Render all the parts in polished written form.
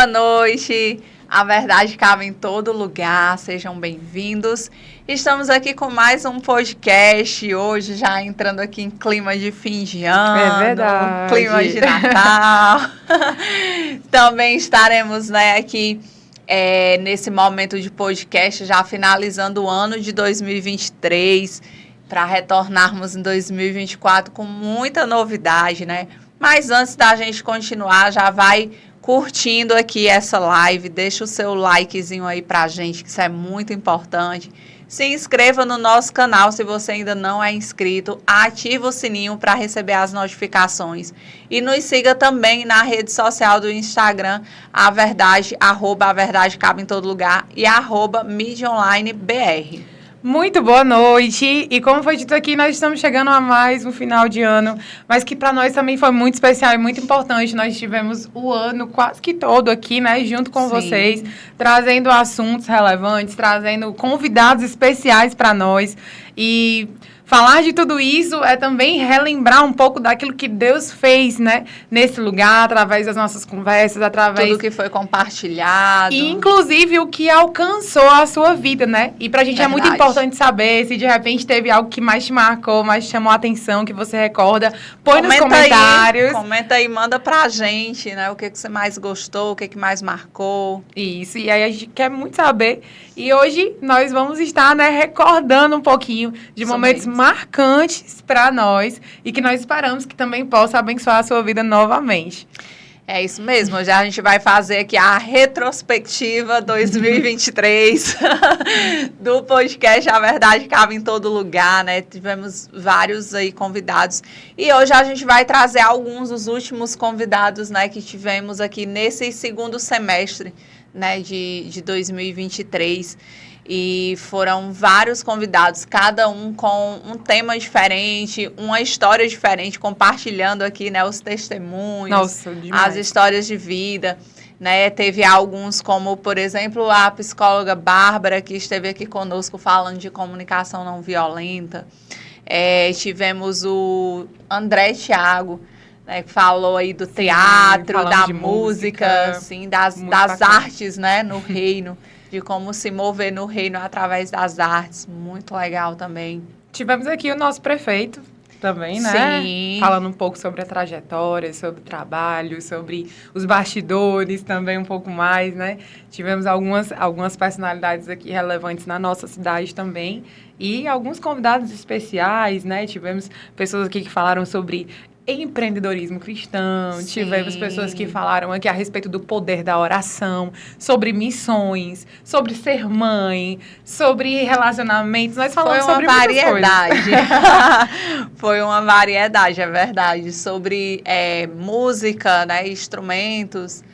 boa noite. A verdade cabe em todo lugar, sejam bem-vindos. Estamos aqui com mais um podcast, hoje já entrando aqui em clima de fim de ano, clima de Natal. Também estaremos aqui nesse momento de podcast, já finalizando o ano de 2023, para retornarmos em 2024 com muita novidade, né? Mas antes da gente continuar, já vai curtindo aqui essa live, deixa o seu likezinho aí pra gente, que isso é muito importante. Se inscreva no nosso canal se você ainda não é inscrito, ativa o sininho para receber as notificações. E nos siga também na rede social do Instagram, a verdade cabe em todo lugar, e @MídiaOnlineBR. Muito boa noite, e como foi dito aqui, nós estamos chegando a mais um final de ano, mas que para nós também foi muito especial e muito importante. Nós tivemos o ano quase que todo aqui, né, junto com vocês, trazendo assuntos relevantes, trazendo convidados especiais para nós, e falar de tudo isso é também relembrar um pouco daquilo que Deus fez, né, nesse lugar, através das nossas conversas, através... Tudo que foi compartilhado. E, inclusive, o que alcançou a sua vida, né? E pra gente é muito importante saber se, de repente, teve algo que mais te marcou, mais te chamou a atenção, que você recorda. Põe nos comentários. Comenta aí, manda pra gente, né? O que você mais gostou, o que mais marcou. Isso, e aí a gente quer muito saber. E hoje nós vamos estar, né, recordando um pouquinho de momentos marcantes para nós e que nós esperamos que também possa abençoar a sua vida novamente. É isso mesmo, hoje a gente vai fazer aqui a retrospectiva 2023 do podcast A Verdade Cabe em Todo Lugar, né? Tivemos vários aí convidados e hoje a gente vai trazer alguns dos últimos convidados, né, que tivemos aqui nesse segundo semestre, né, de 2023. E foram vários convidados, cada um com um tema diferente, uma história diferente, compartilhando aqui, né, os testemunhos, as histórias de vida, né? Teve alguns como, por exemplo, a psicóloga Bárbara, que esteve aqui conosco falando de comunicação não violenta. Tivemos o André Thiago, né, que falou aí do teatro, da música, assim, das artes, né, no reino. De como se mover no reino através das artes. Muito legal também. Tivemos aqui o nosso prefeito também, né? Sim. Falando um pouco sobre a trajetória, sobre o trabalho, sobre os bastidores também um pouco mais, né? Tivemos algumas personalidades aqui relevantes na nossa cidade também. E alguns convidados especiais, né? Tivemos pessoas aqui que falaram sobre empreendedorismo cristão. Sim. Tivemos pessoas que falaram aqui a respeito do poder da oração, sobre missões, sobre ser mãe, sobre relacionamentos. Nós falamos sobre muitas coisas. Foi uma variedade, é verdade. Sobre música, né, instrumentos,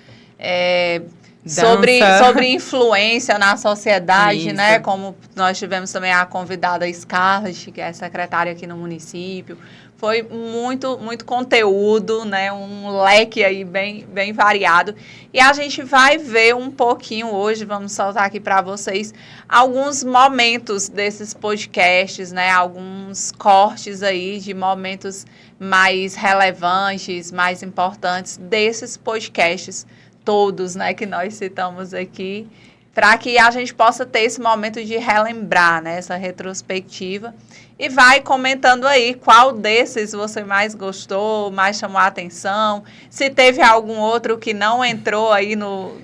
sobre influência na sociedade, né? Como nós tivemos também a convidada Scarlett, que é secretária aqui no município. Foi muito conteúdo, né? Um leque aí bem variado. E a gente vai ver um pouquinho hoje, vamos soltar aqui para vocês, alguns momentos desses podcasts, né? Alguns cortes aí de momentos mais relevantes, mais importantes desses podcasts todos, né? Que nós citamos aqui, para que a gente possa ter esse momento de relembrar, né? Essa retrospectiva. E vai comentando aí qual desses você mais gostou, mais chamou a atenção. Se teve algum outro que não entrou aí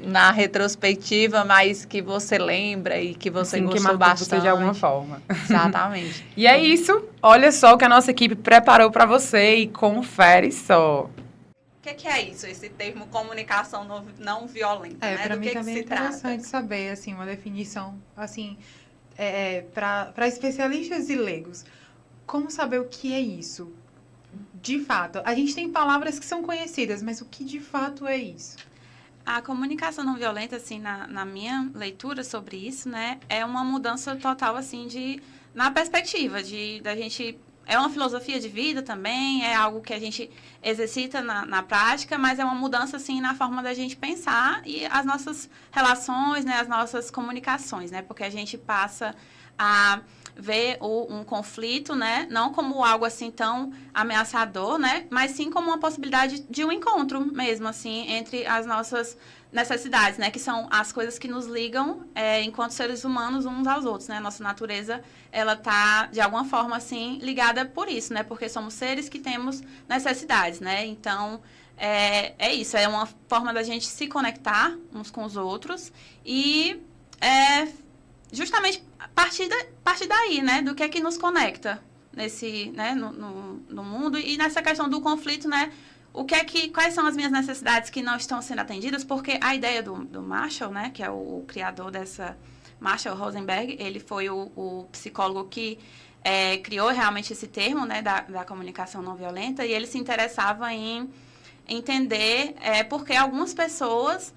na retrospectiva, mas que você lembra e que você gostou bastante. Você de alguma forma. Exatamente. E é isso. Olha só o que a nossa equipe preparou para você e confere só. O que é isso, esse termo comunicação não violenta? Né? Para mim também é interessante saber, assim, uma definição, assim, para especialistas e leigos. Como saber o que é isso? De fato, a gente tem palavras que são conhecidas, mas o que de fato é isso? A comunicação não violenta, assim, na minha leitura sobre isso, né, é uma mudança total, assim, na perspectiva da gente... É uma filosofia de vida também, é algo que a gente exercita na prática, mas é uma mudança, assim, na forma da gente pensar e as nossas relações, né, as nossas comunicações, né, porque a gente passa a ver um conflito, né, não como algo, assim, tão ameaçador, né, mas sim como uma possibilidade de um encontro mesmo, assim, entre as nossas necessidades, né? Que são as coisas que nos ligam enquanto seres humanos uns aos outros, né? Nossa natureza, ela tá, de alguma forma, assim, ligada por isso, né? Porque somos seres que temos necessidades, né? Então, é isso. É uma forma da gente se conectar uns com os outros e justamente partir daí, né? Do que é que nos conecta nesse, né? No mundo e nessa questão do conflito, né? Quais são as minhas necessidades que não estão sendo atendidas? Porque a ideia do Marshall, né, que é o criador dessa... Marshall Rosenberg, ele foi o psicólogo que criou realmente esse termo, né, da comunicação não violenta, e ele se interessava em entender porque algumas pessoas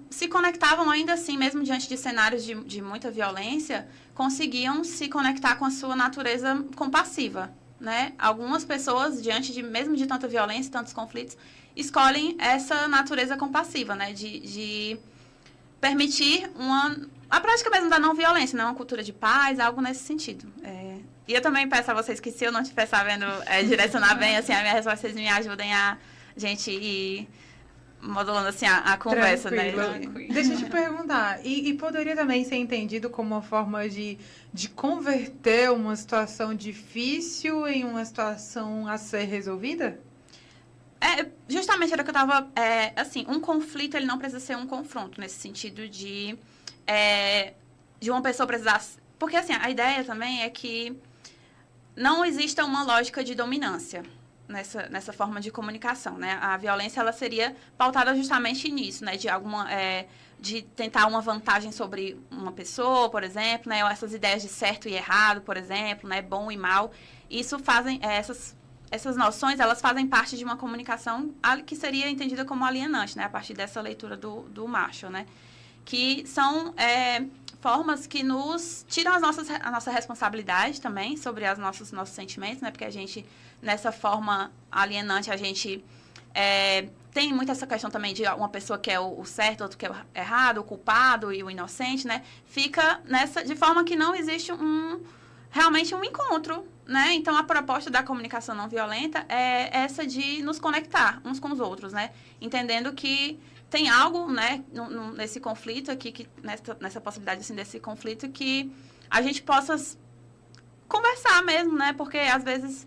se conectavam ainda assim, mesmo diante de cenários de muita violência, conseguiam se conectar com a sua natureza compassiva. Né? Algumas pessoas, mesmo de tanta violência, tantos conflitos, escolhem essa natureza compassiva, né? De permitir a prática mesmo da não violência, né? Uma cultura de paz, algo nesse sentido. E eu também peço a vocês que, se eu não estiver sabendo direcionar bem assim, a minha resposta, vocês me ajudem a gente ir modulando assim, a conversa. Tranquilo. Né? Deixa eu te perguntar, e poderia também ser entendido como uma forma de converter uma situação difícil em uma situação a ser resolvida? Justamente era o que eu estava... assim, um conflito, ele não precisa ser um confronto, nesse sentido de uma pessoa precisar... Porque, assim, a ideia também é que não exista uma lógica de dominância nessa forma de comunicação, né? A violência, ela seria pautada justamente nisso, né? De tentar uma vantagem sobre uma pessoa, por exemplo, né? Ou essas ideias de certo e errado, por exemplo, né? Bom e mal. Isso essas noções, elas fazem parte de uma comunicação que seria entendida como alienante, né? A partir dessa leitura do Marshall, né? Que são formas que nos tiram a nossa responsabilidade também sobre os nossos sentimentos, né? Porque a gente, nessa forma alienante, a gente tem muito essa questão também de uma pessoa que é o certo, outro que é o errado, o culpado e o inocente, né? Fica de forma que não existe realmente um encontro, né? Então, a proposta da comunicação não violenta é essa de nos conectar uns com os outros, né? Entendendo que tem algo, né, nesse conflito aqui, nessa possibilidade, assim, desse conflito, que a gente possa conversar mesmo, né? Porque, às vezes,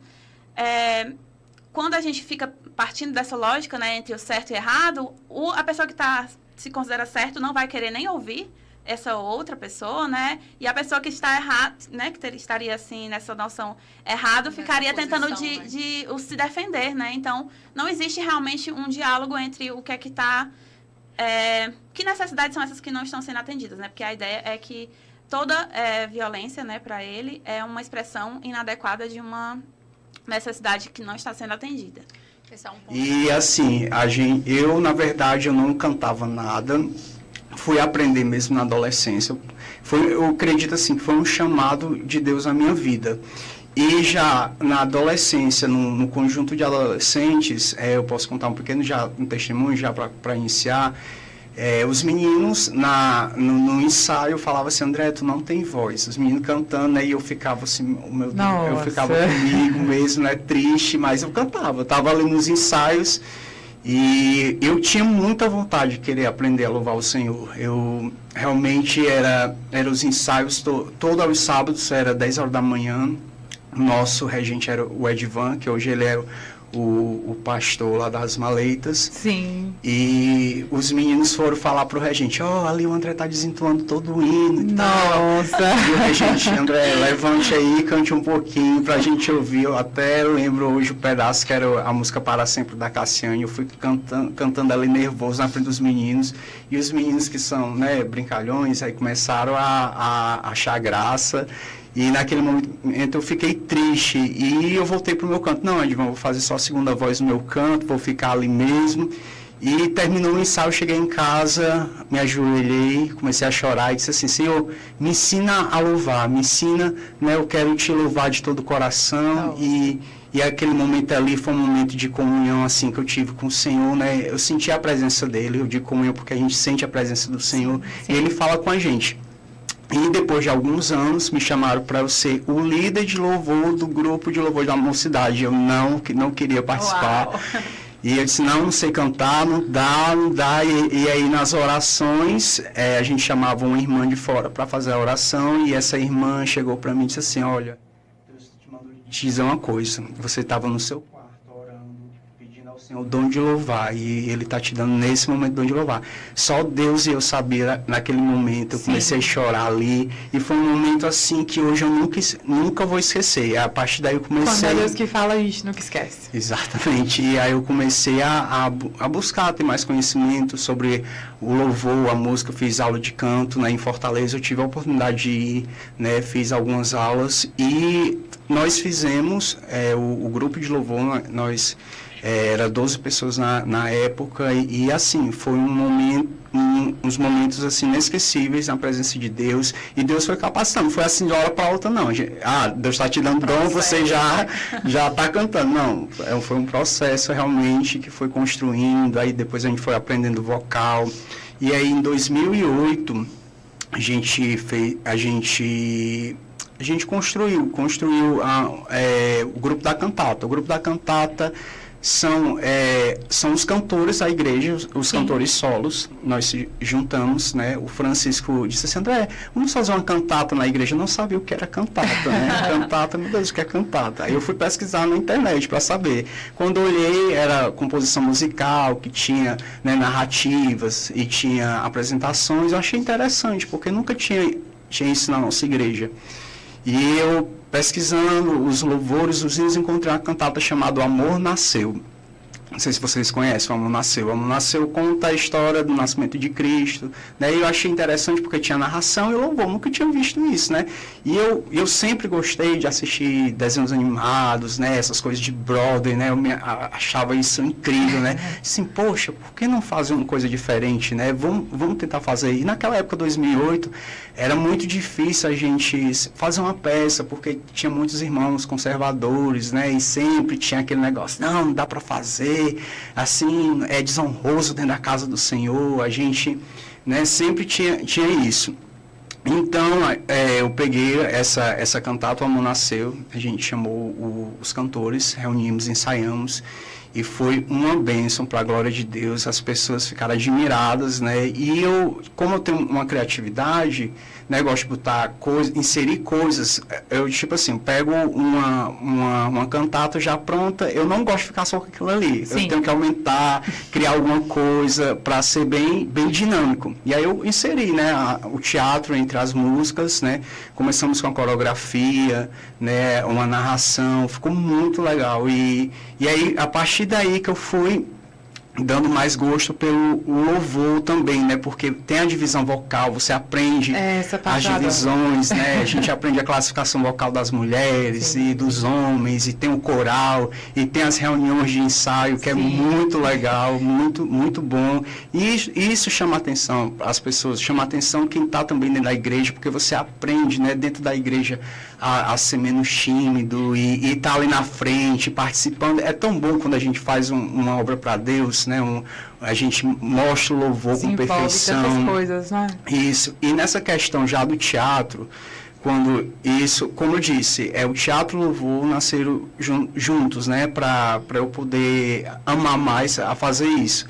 quando a gente fica partindo dessa lógica, né, entre o certo e errado, a pessoa que se considera certo não vai querer nem ouvir essa outra pessoa, né? E a pessoa que está errada, né, que estaria, assim, nessa noção errado, ficaria tentando se defender, né? Então, não existe realmente um diálogo entre o que é que está... que necessidades são essas que não estão sendo atendidas, né? Porque a ideia é que toda violência, né, para ele, é uma expressão inadequada de uma necessidade que não está sendo atendida. Esse é um ponto. E assim, eu, na verdade, eu não cantava nada, fui aprender mesmo na adolescência. Eu acredito assim, que foi um chamado de Deus na minha vida. E já na adolescência, no conjunto de adolescentes, eu posso contar um testemunho já para iniciar. Os meninos no ensaio falavam assim: André, tu não tem voz. Os meninos cantando, né? E eu ficava assim, meu Deus, eu ficava comigo mesmo, né? Triste, mas eu cantava. Eu estava ali nos ensaios e eu tinha muita vontade de querer aprender a louvar o Senhor. Eu realmente era os ensaios todos os sábados, era 10 horas da manhã. Nosso regente era o Edvan, que hoje ele é o pastor lá das Maleitas. Sim. E os meninos foram falar pro regente: ali o André tá desentoando todo o hino e Nossa! Tal. E o regente: André, levante aí, cante um pouquinho pra gente ouvir. Eu até lembro hoje o pedaço que era a música Para Sempre da Cassiane. Eu fui cantando ali nervoso na frente dos meninos. E os meninos que são, né, brincalhões, aí começaram a achar graça. E naquele momento eu fiquei triste e eu voltei para o meu canto. Não, Edvan, vou fazer só a segunda voz no meu canto, vou ficar ali mesmo. E terminou o ensaio, cheguei em casa, me ajoelhei, comecei a chorar e disse assim: Senhor, me ensina a louvar, me ensina, né, eu quero te louvar de todo o coração. E aquele momento ali foi um momento de comunhão assim que eu tive com o Senhor, né? Eu senti a presença dele, eu digo comunhão porque a gente sente a presença do Senhor. Sim. E ele fala com a gente. E depois de alguns anos, me chamaram para eu ser o líder de louvor do grupo de louvor da mocidade. Eu não queria participar. Uau. E eu disse, não sei cantar, não dá. E aí nas orações, a gente chamava uma irmã de fora para fazer a oração, e essa irmã chegou para mim e disse assim, olha, Deus te mandou te dizer uma coisa, você estava no seu quarto orando, pedindo ao Senhor o dom de louvar, e Ele está te dando nesse momento o dom de louvar. Só Deus e eu sabia naquele momento, eu comecei a chorar ali, e foi um momento assim que hoje eu nunca vou esquecer. A partir daí eu comecei... Quando é Deus que fala, a gente nunca esquece. Exatamente, e aí eu comecei a buscar ter mais conhecimento sobre o louvor, a música. Eu fiz aula de canto, né, em Fortaleza, eu tive a oportunidade de ir, né, fiz algumas aulas, e nós fizemos o grupo de louvor, nós era 12 pessoas na época, e assim, foi uns momentos assim inesquecíveis na presença de Deus, e Deus foi capacitando, foi assim de uma hora para outra, não. Deus está te dando dom, você já está cantando. Não, foi um processo realmente que foi construindo, aí depois a gente foi aprendendo vocal, e aí em 2008 a gente construiu o grupo da cantata. O grupo da cantata são os cantores da igreja, os cantores solos. Nós se juntamos, né? O Francisco disse assim, André, vamos fazer uma cantata na igreja. Eu não sabia o que era cantata, né? Cantata, meu Deus, o que é cantata? Aí eu fui pesquisar na internet para saber. Quando eu olhei, era composição musical, que tinha, né, narrativas e tinha apresentações. Eu achei interessante, porque nunca tinha isso na nossa igreja. E eu, pesquisando os louvores, os hinos, encontrei uma cantata chamada Amor Nasceu. Não sei se vocês conhecem o Amor Nasceu. O Amor Nasceu conta a história do nascimento de Cristo, né? E eu achei interessante porque tinha narração e louvor. Nunca tinha visto isso, né? E eu sempre gostei de assistir desenhos animados, né? Essas coisas de Broadway, né? Eu achava isso incrível, né? Assim, poxa, por que não fazer uma coisa diferente, né? Vamos tentar fazer. E naquela época, 2008, era muito difícil a gente fazer uma peça, porque tinha muitos irmãos conservadores, né? E sempre tinha aquele negócio, não dá para fazer, assim, é desonroso dentro da casa do Senhor. A gente, né, sempre tinha isso. Então, eu peguei essa cantata, O Amor Nasceu, a gente chamou os cantores, reunimos, ensaiamos, e foi uma bênção para a glória de Deus. As pessoas ficaram admiradas, né? E como eu tenho uma criatividade, né, gosto de botar inserir coisas, eu tipo assim, pego uma cantata já pronta, eu não gosto de ficar só com aquilo ali. Sim. Eu tenho que aumentar, criar alguma coisa para ser bem dinâmico. E aí eu inseri, né, o teatro entre as músicas, né? Começamos com a coreografia, né, uma narração, ficou muito legal. E aí, a partir daí que eu fui dando mais gosto pelo louvor também, né? Porque tem a divisão vocal, você aprende as divisões, né? A gente aprende a classificação vocal das mulheres, sim, e dos homens, e tem o coral, e tem as reuniões de ensaio, que sim, é muito legal, muito, muito bom. E isso chama atenção as pessoas, chama atenção quem está também dentro da igreja, porque você aprende, né, dentro da igreja a ser menos tímido e tá ali na frente, participando. É tão bom quando a gente faz uma obra para Deus, né? A gente mostra o louvor com perfeição. Tantas coisas, né? Isso. E nessa questão já do teatro, como eu disse, o teatro e o louvor nasceram juntos, né? Para eu poder amar mais a fazer isso.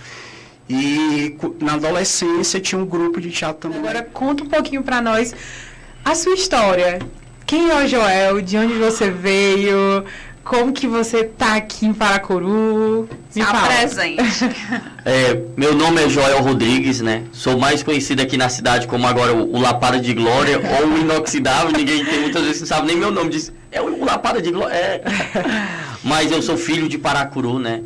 E na adolescência tinha um grupo de teatro também. Agora conta um pouquinho para nós a sua história. Quem é o Joel? De onde você veio? Como que você tá aqui em Paracuru? Se apresente. Meu nome é Joel Rodrigues, né? Sou mais conhecido aqui na cidade como agora o Lapada de Glória ou o Inoxidável. Ninguém tem muitas vezes não sabe nem meu nome. Diz, é o Lapada de Glória. Mas eu sou filho de Paracuru, né?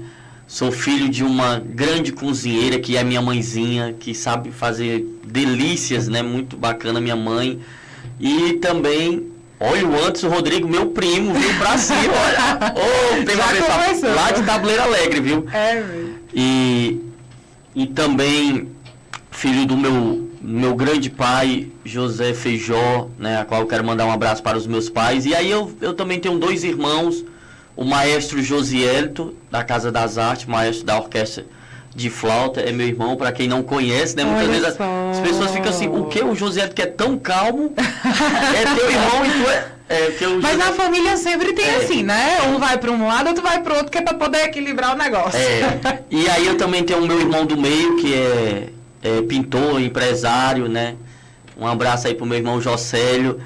Sou filho de uma grande cozinheira que é minha mãezinha, que sabe fazer delícias, né? Muito bacana, minha mãe. E também... Olha o Anderson Rodrigo, meu primo, viu, pra cima, olha. Lá de Tabuleiro Alegre, viu? Velho. E também filho do meu grande pai, José Feijó, né, a qual eu quero mandar um abraço para os meus pais. E aí eu também tenho 2 irmãos, o maestro Josielto, da Casa das Artes, maestro da orquestra de flauta, é meu irmão, para quem não conhece, né? Muitas Olha vezes só. as pessoas ficam assim, o que? O José que é tão calmo, é teu irmão e tu é... Mas na família sempre tem assim, né? Um vai para um lado, outro vai para outro, que é para poder equilibrar o negócio. E aí eu também tenho o meu irmão do meio, que é pintor, empresário, né? Um abraço aí pro meu irmão Jocélio.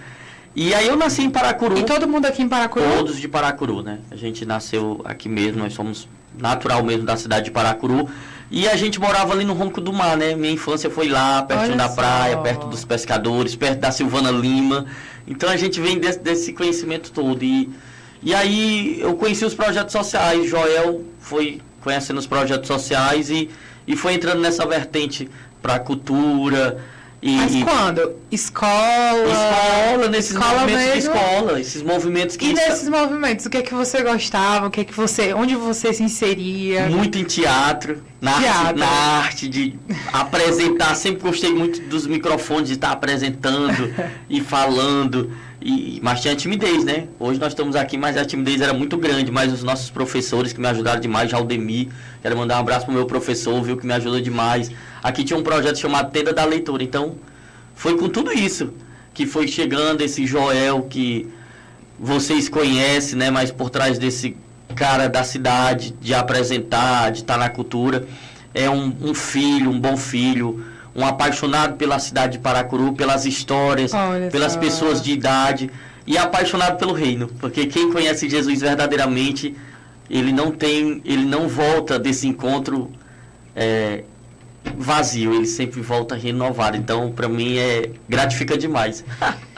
E aí eu nasci em Paracuru. E todo mundo aqui em Paracuru? Todos de Paracuru, né? A gente nasceu aqui mesmo, nós somos natural mesmo da cidade de Paracuru. E a gente morava ali no Ronco do Mar, né? Minha infância foi lá, perto da praia, perto dos pescadores, perto da Silvana Lima. Então a gente vem desse conhecimento todo. E aí eu conheci os projetos sociais. Joel foi conhecendo os projetos sociais e foi entrando nessa vertente para a cultura. Mas quando? Escola, nesses movimentos mesmo? de escola, esses movimentos que... E nesses movimentos, o que é que você gostava? Onde você se inseria? Muito em teatro, na arte de apresentar. Sempre gostei muito dos microfones, de estar apresentando e falando. Mas tinha timidez, né? Hoje nós estamos aqui, mas a timidez era muito grande. Mas os nossos professores que me ajudaram demais, Jaldemir, quero mandar um abraço pro meu professor, viu, que me ajudou demais. Aqui tinha um projeto chamado Tenda da Leitura. Então, foi com tudo isso que foi chegando esse Joel que vocês conhecem, né? Mas por trás desse cara da cidade, de apresentar, de estar na cultura, é um filho, um bom filho, um apaixonado pela cidade de Paracuru, pelas histórias, pelas pessoas de idade e apaixonado pelo reino, porque quem conhece Jesus verdadeiramente, ele não volta desse encontro vazio, ele sempre volta renovado. Então, para mim, gratifica demais.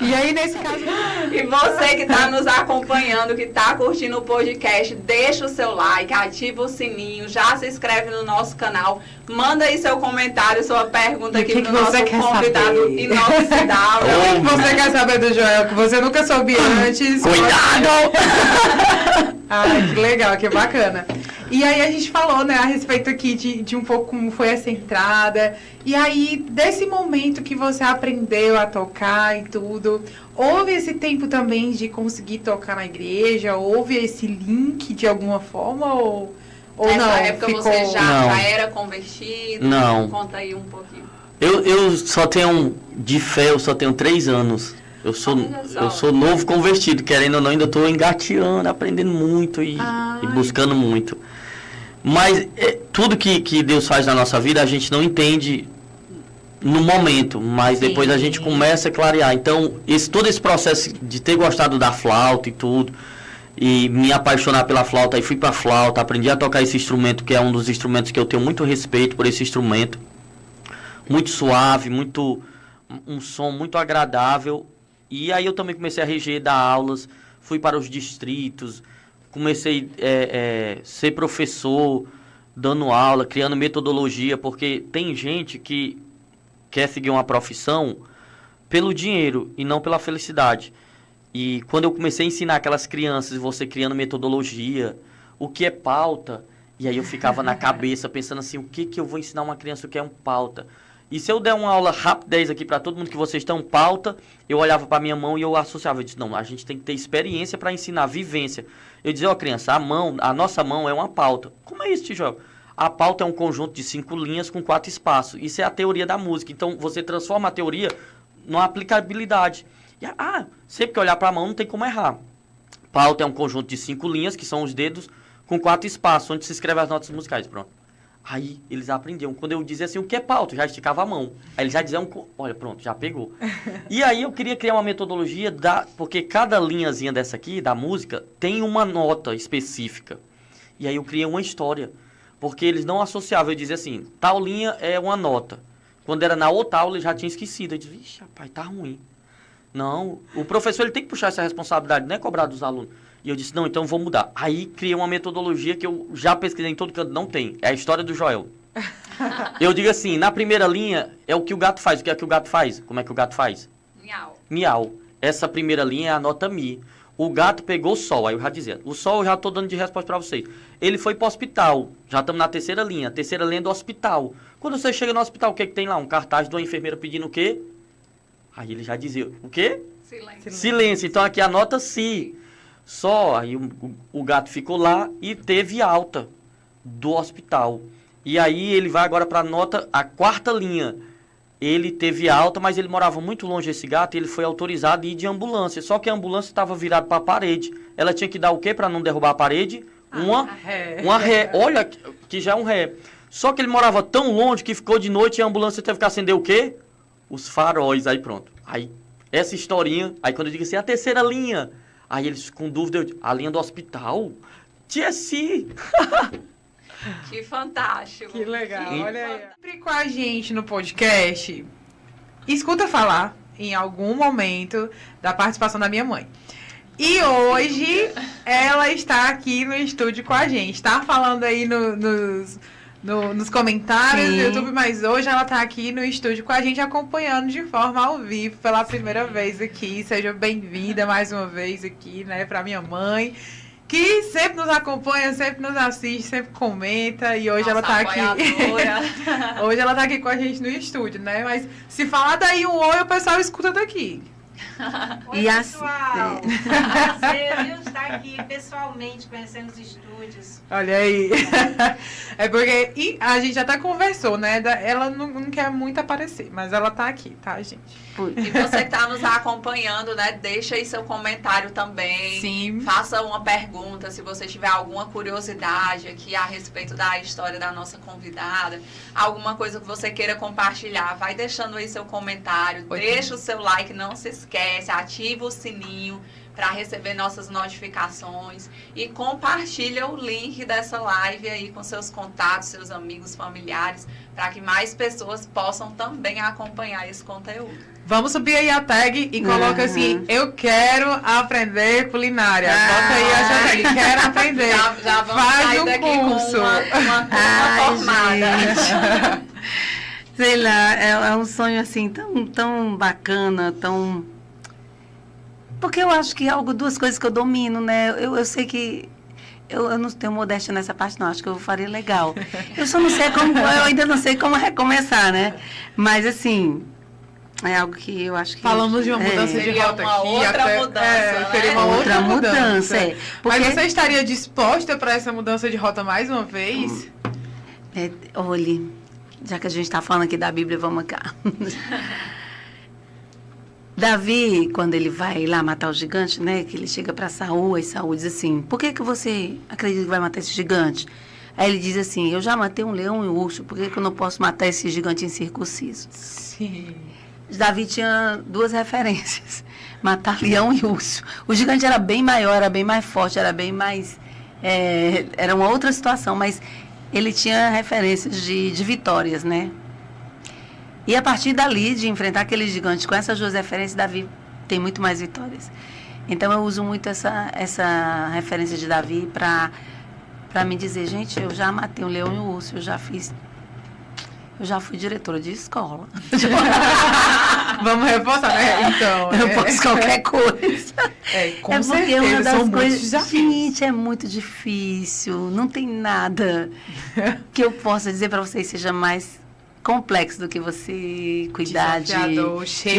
E aí, nesse caso... E você que está nos acompanhando, que está curtindo o podcast, deixa o seu like, ativa o sininho, já se inscreve no nosso canal, manda aí seu comentário, sua pergunta aqui pro nosso convidado inoxidável. O que você quer saber do Joel, que você nunca soube antes? Cuidado! Ai, que legal, que bacana. E aí a gente falou, né, a respeito aqui de um pouco como foi essa entrada. E aí, desse momento que você aprendeu a tocar e tudo, houve esse tempo também de conseguir tocar na igreja? Houve esse link de alguma forma? Ou nessa não? época você já era convertido? Não. Conta aí um pouquinho. Eu só tenho, de fé, eu só tenho 3 anos. Eu sou novo convertido, querendo ou não, ainda estou engateando, aprendendo muito e buscando muito. Mas tudo que Deus faz na nossa vida, a gente não entende no momento, mas depois a gente começa a clarear. Então, todo esse processo de ter gostado da flauta e tudo, e me apaixonar pela flauta, e fui para a flauta, aprendi a tocar esse instrumento, que é um dos instrumentos que eu tenho muito respeito por esse instrumento. Muito suave, um som muito agradável. E aí eu também comecei a reger, dar aulas, fui para os distritos, comecei a ser professor, dando aula, criando metodologia, porque tem gente que quer seguir uma profissão pelo dinheiro e não pela felicidade. E quando eu comecei a ensinar aquelas crianças, você criando metodologia, o que é pauta, e aí eu ficava na cabeça pensando assim, o que eu vou ensinar uma criança o que é um pauta? E se eu der uma aula rapidez aqui para todo mundo que vocês estão pauta, eu olhava para minha mão e eu associava. Eu disse, não, a gente tem que ter experiência para ensinar, vivência. Eu dizia, criança, a nossa mão é uma pauta. Como é isso, Tijoel? A pauta é um conjunto de 5 linhas com 4 espaços. Isso é a teoria da música. Então, você transforma a teoria numa aplicabilidade. E, sempre que olhar para a mão, não tem como errar. Pauta é um conjunto de 5 linhas, que são os dedos, com 4 espaços, onde se escreve as notas musicais. Pronto. Aí eles aprendiam. Quando eu dizia assim, o que é pauta? Eu já esticava a mão. Aí eles já diziam, olha, pronto, já pegou. E aí eu queria criar uma metodologia, porque cada linhazinha dessa aqui, da música, tem uma nota específica. E aí eu criei uma história. Porque eles não associavam. Eu dizia assim, tal linha é uma nota. Quando era na outra aula, eu já tinha esquecido. Eu dizia, vixe, rapaz, tá ruim. Não, o professor ele tem que puxar essa responsabilidade, não é cobrar dos alunos. E eu disse, não, então vou mudar. Aí criei uma metodologia que eu já pesquisei em todo canto, não tem. É a história do Joel. Eu digo assim, na primeira linha é o que o gato faz. O que é que o gato faz? Como é que o gato faz? Miau. Miau. Essa primeira linha é a nota Mi. O gato pegou o sol, aí eu já dizia. O sol eu já estou dando de resposta para vocês. Ele foi para o hospital. Já estamos na terceira linha. A terceira linha é do hospital. Quando você chega no hospital, o que tem lá? Um cartaz de uma enfermeira pedindo o quê? Aí ele já dizia, o quê? Silêncio. Silêncio. Então aqui a nota Si. Só, aí o gato ficou lá e teve alta do hospital. E aí ele vai agora para a 4ª linha. Ele teve alta, mas ele morava muito longe esse gato e ele foi autorizado a ir de ambulância. Só que a ambulância estava virada para a parede. Ela tinha que dar o quê para não derrubar a parede? Uma ré. Olha, que já é um ré. Só que ele morava tão longe que ficou de noite e a ambulância teve que acender o quê? Os faróis. Aí pronto. Aí, essa historinha, aí quando eu digo assim, a 3ª linha. Aí eles com dúvida, eu digo, a linha do hospital? Jessie! Que fantástico. Que legal, olha aí. Sempre com a gente no podcast, escuta falar em algum momento da participação da minha mãe. E hoje ela está aqui no estúdio com a gente. Tá falando aí nos comentários do YouTube, mas hoje ela está aqui no estúdio com a gente, acompanhando de forma ao vivo pela primeira vez aqui. Seja bem-vinda mais uma vez aqui, né, para minha mãe, que sempre nos acompanha, sempre nos assiste, sempre comenta, e hoje ela tá aqui. Hoje ela tá aqui com a gente no estúdio, né? Mas se falar daí um oi, o pessoal escuta daqui. Oi, pessoal! Prazer, viu, estar aqui pessoalmente, conhecendo os estúdios. Olha aí. É porque a gente até conversou, né? Ela não quer muito aparecer, mas ela tá aqui, tá, gente? E você que tá nos acompanhando, né? Deixa aí seu comentário também. Sim. Faça uma pergunta, se você tiver alguma curiosidade aqui a respeito da história da nossa convidada, alguma coisa que você queira compartilhar, vai deixando aí seu comentário, deixa o seu like, não se esquece, ativa o sininho para receber nossas notificações e compartilha o link dessa live aí com seus contatos, seus amigos, familiares, para que mais pessoas possam também acompanhar esse conteúdo. Vamos subir aí a tag e coloca assim, eu quero aprender culinária. Bota aí essa tag, quero aprender. Já vamos Faz sair um daqui curso. com uma formada. Sei lá, é um sonho assim tão bacana, tão... Porque eu acho que é duas coisas que eu domino, né? Eu sei que eu não tenho modéstia nessa parte, não. Acho que eu faria legal. Eu só não sei eu ainda não sei como recomeçar, né? Mas assim, é algo que eu acho que... Falamos de uma mudança de rota uma aqui. outra mudança, seria uma outra mudança. Porque... Mas você estaria disposta para essa mudança de rota mais uma vez? Olhe, já que a gente está falando aqui da Bíblia, vamos cá. Davi, quando ele vai lá matar o gigante, né? Que ele chega para Saul, e Saul diz assim, por que você acredita que vai matar esse gigante? Aí ele diz assim, eu já matei um leão e um urso, por que eu não posso matar esse gigante incircunciso? Sim. Davi tinha duas referências, matar leão e urso. O gigante era bem maior, era bem mais forte, era bem mais... era uma outra situação, mas ele tinha referências de vitórias, né? E a partir dali, de enfrentar aquele gigante com essas duas referências, Davi tem muito mais vitórias. Então, eu uso muito essa referência de Davi para me dizer, gente, eu já matei um leão e um urso, eu já fui diretora de escola. Vamos reforçar, né? Então, eu posso qualquer coisa. Com certeza, uma das são coisas, muitos gente, é muito difícil. Não tem nada que eu possa dizer para vocês seja mais complexo do que você cuidar de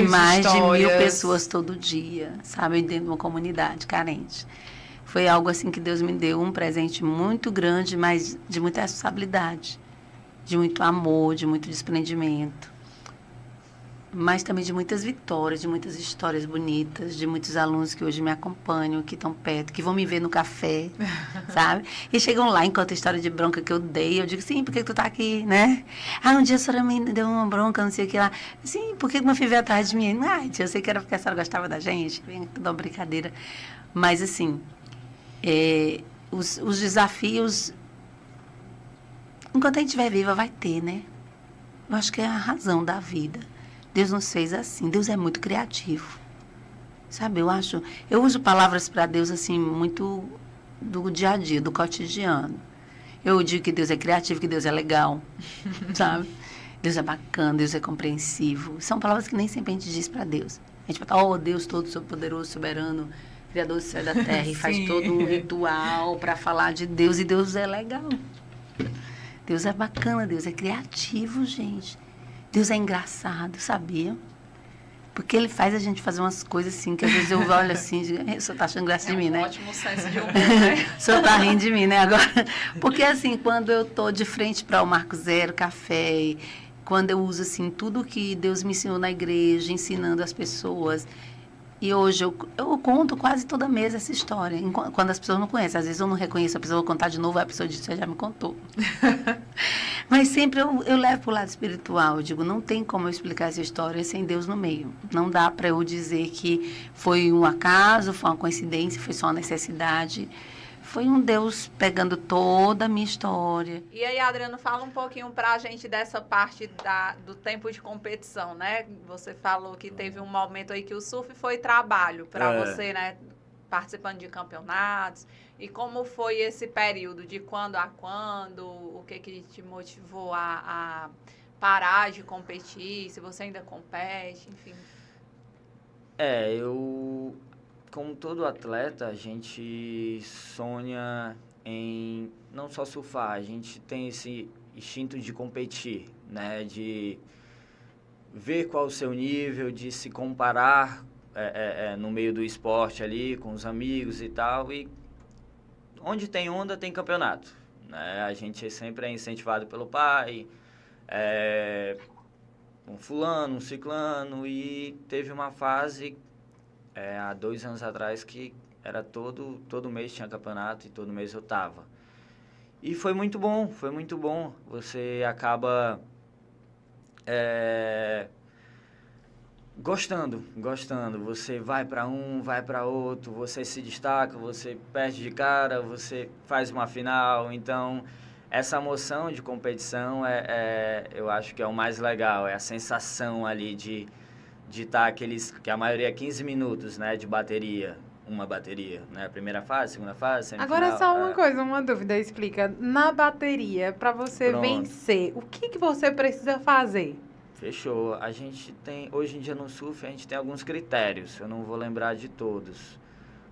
mais de 1.000 pessoas todo dia, sabe, dentro de uma comunidade carente. Foi algo assim que Deus me deu, um presente muito grande, mas de muita responsabilidade, de muito amor, de muito desprendimento, mas também de muitas vitórias, de muitas histórias bonitas, de muitos alunos que hoje me acompanham, que estão perto, que vão me ver no café, sabe? E chegam lá, enquanto a história de bronca que eu dei, eu digo, sim, por que tu tá aqui, né? Um dia a senhora me deu uma bronca, não sei o que lá. Sim, por que meu filho veio atrás de mim? Tia, eu sei que era porque a senhora gostava da gente, vem tudo uma brincadeira. Mas, assim, os desafios, enquanto a gente estiver viva, vai ter, né? Eu acho que é a razão da vida. Deus nos fez assim. Deus é muito criativo. Sabe, eu uso palavras para Deus assim, muito do dia a dia, do cotidiano. Eu digo que Deus é criativo, que Deus é legal, sabe? Deus é bacana, Deus é compreensivo. São palavras que nem sempre a gente diz para Deus. A gente fala, Deus todo poderoso, soberano, Criador do céu e da terra, e faz todo um ritual para falar de Deus, e Deus é legal. Deus é bacana, Deus é criativo, gente. Deus é engraçado, sabia? Porque ele faz a gente fazer umas coisas assim, que às vezes eu olho assim, e digo, o senhor tá achando graça de mim, né? Ótimo senso de humor, né? O senhor tá rindo de mim, né, agora? Porque, assim, quando eu tô de frente para o Marco Zero Café, quando eu uso, assim, tudo que Deus me ensinou na igreja, ensinando as pessoas, e hoje eu conto quase toda mês essa história, quando as pessoas não conhecem. Às vezes eu não reconheço a pessoa, vou contar de novo, a pessoa diz, você já me contou. Mas sempre eu levo para o lado espiritual, eu digo, não tem como eu explicar essa história sem Deus no meio. Não dá para eu dizer que foi um acaso, foi uma coincidência, foi só uma necessidade. Foi um Deus pegando toda a minha história. E aí, Adriano, fala um pouquinho pra gente dessa parte do tempo de competição, né? Você falou que teve um momento aí que o surf foi trabalho para você, né? Participando de campeonatos. E como foi esse período? De quando a quando? O que te motivou a parar de competir? Se você ainda compete, enfim. Como todo atleta, a gente sonha em não só surfar, a gente tem esse instinto de competir, né? De ver qual o seu nível, de se comparar no meio do esporte ali, com os amigos e tal. E onde tem onda, tem campeonato, né? A gente sempre é incentivado pelo pai, um fulano, um ciclano, e teve uma fase... há 2 anos atrás que era todo mês tinha campeonato e todo mês eu tava. E foi muito bom. Você acaba gostando. Você vai para um, vai para outro, você se destaca, você perde de cara, você faz uma final. Então, essa emoção de competição eu acho que é o mais legal, é a sensação ali de estar que a maioria é 15 minutos, né, de bateria, uma bateria, né, primeira fase, segunda fase, semifinal. Agora só uma coisa, uma dúvida, explica. Na bateria, para você vencer, o que você precisa fazer? Fechou. A gente tem, hoje em dia no surf, a gente tem alguns critérios, eu não vou lembrar de todos,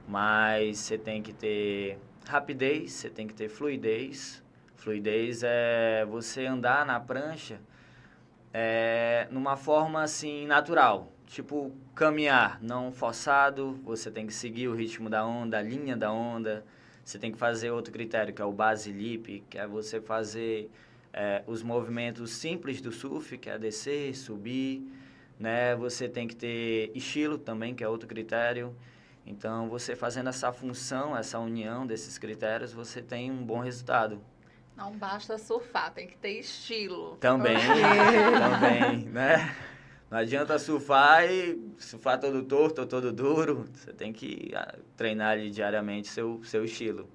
mas você tem que ter rapidez, você tem que ter fluidez. Fluidez é você andar na prancha numa forma assim natural, tipo caminhar, não forçado. Você tem que seguir o ritmo da onda, a linha da onda. Você tem que fazer outro critério, que é o base lip, que é você fazer os movimentos simples do surf, que é descer, subir, né? Você tem que ter estilo também, que é outro critério. Então, você fazendo essa função, essa união desses critérios, você tem um bom resultado. Não basta surfar, tem que ter estilo. Também, né? Não adianta surfar todo torto ou todo duro. Você tem que treinar ali diariamente seu estilo.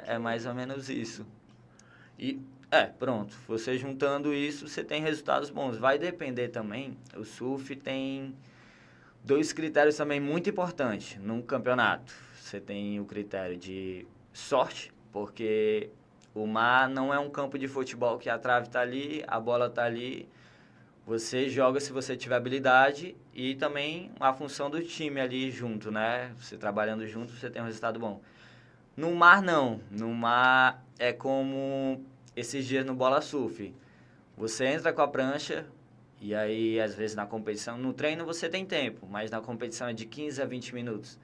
É mais ou menos isso. E, pronto. Você juntando isso, você tem resultados bons. Vai depender também, o surf tem 2 critérios também muito importantes num campeonato. Você tem o critério de sorte, porque... o mar não é um campo de futebol que a trave está ali, a bola está ali. Você joga se você tiver habilidade e também a função do time ali junto, né? Você trabalhando junto, você tem um resultado bom. No mar, não. No mar é como esses dias no Bola Surf. Você entra com a prancha e aí, às vezes, na competição... No treino você tem tempo, mas na competição é de 15 a 20 minutos.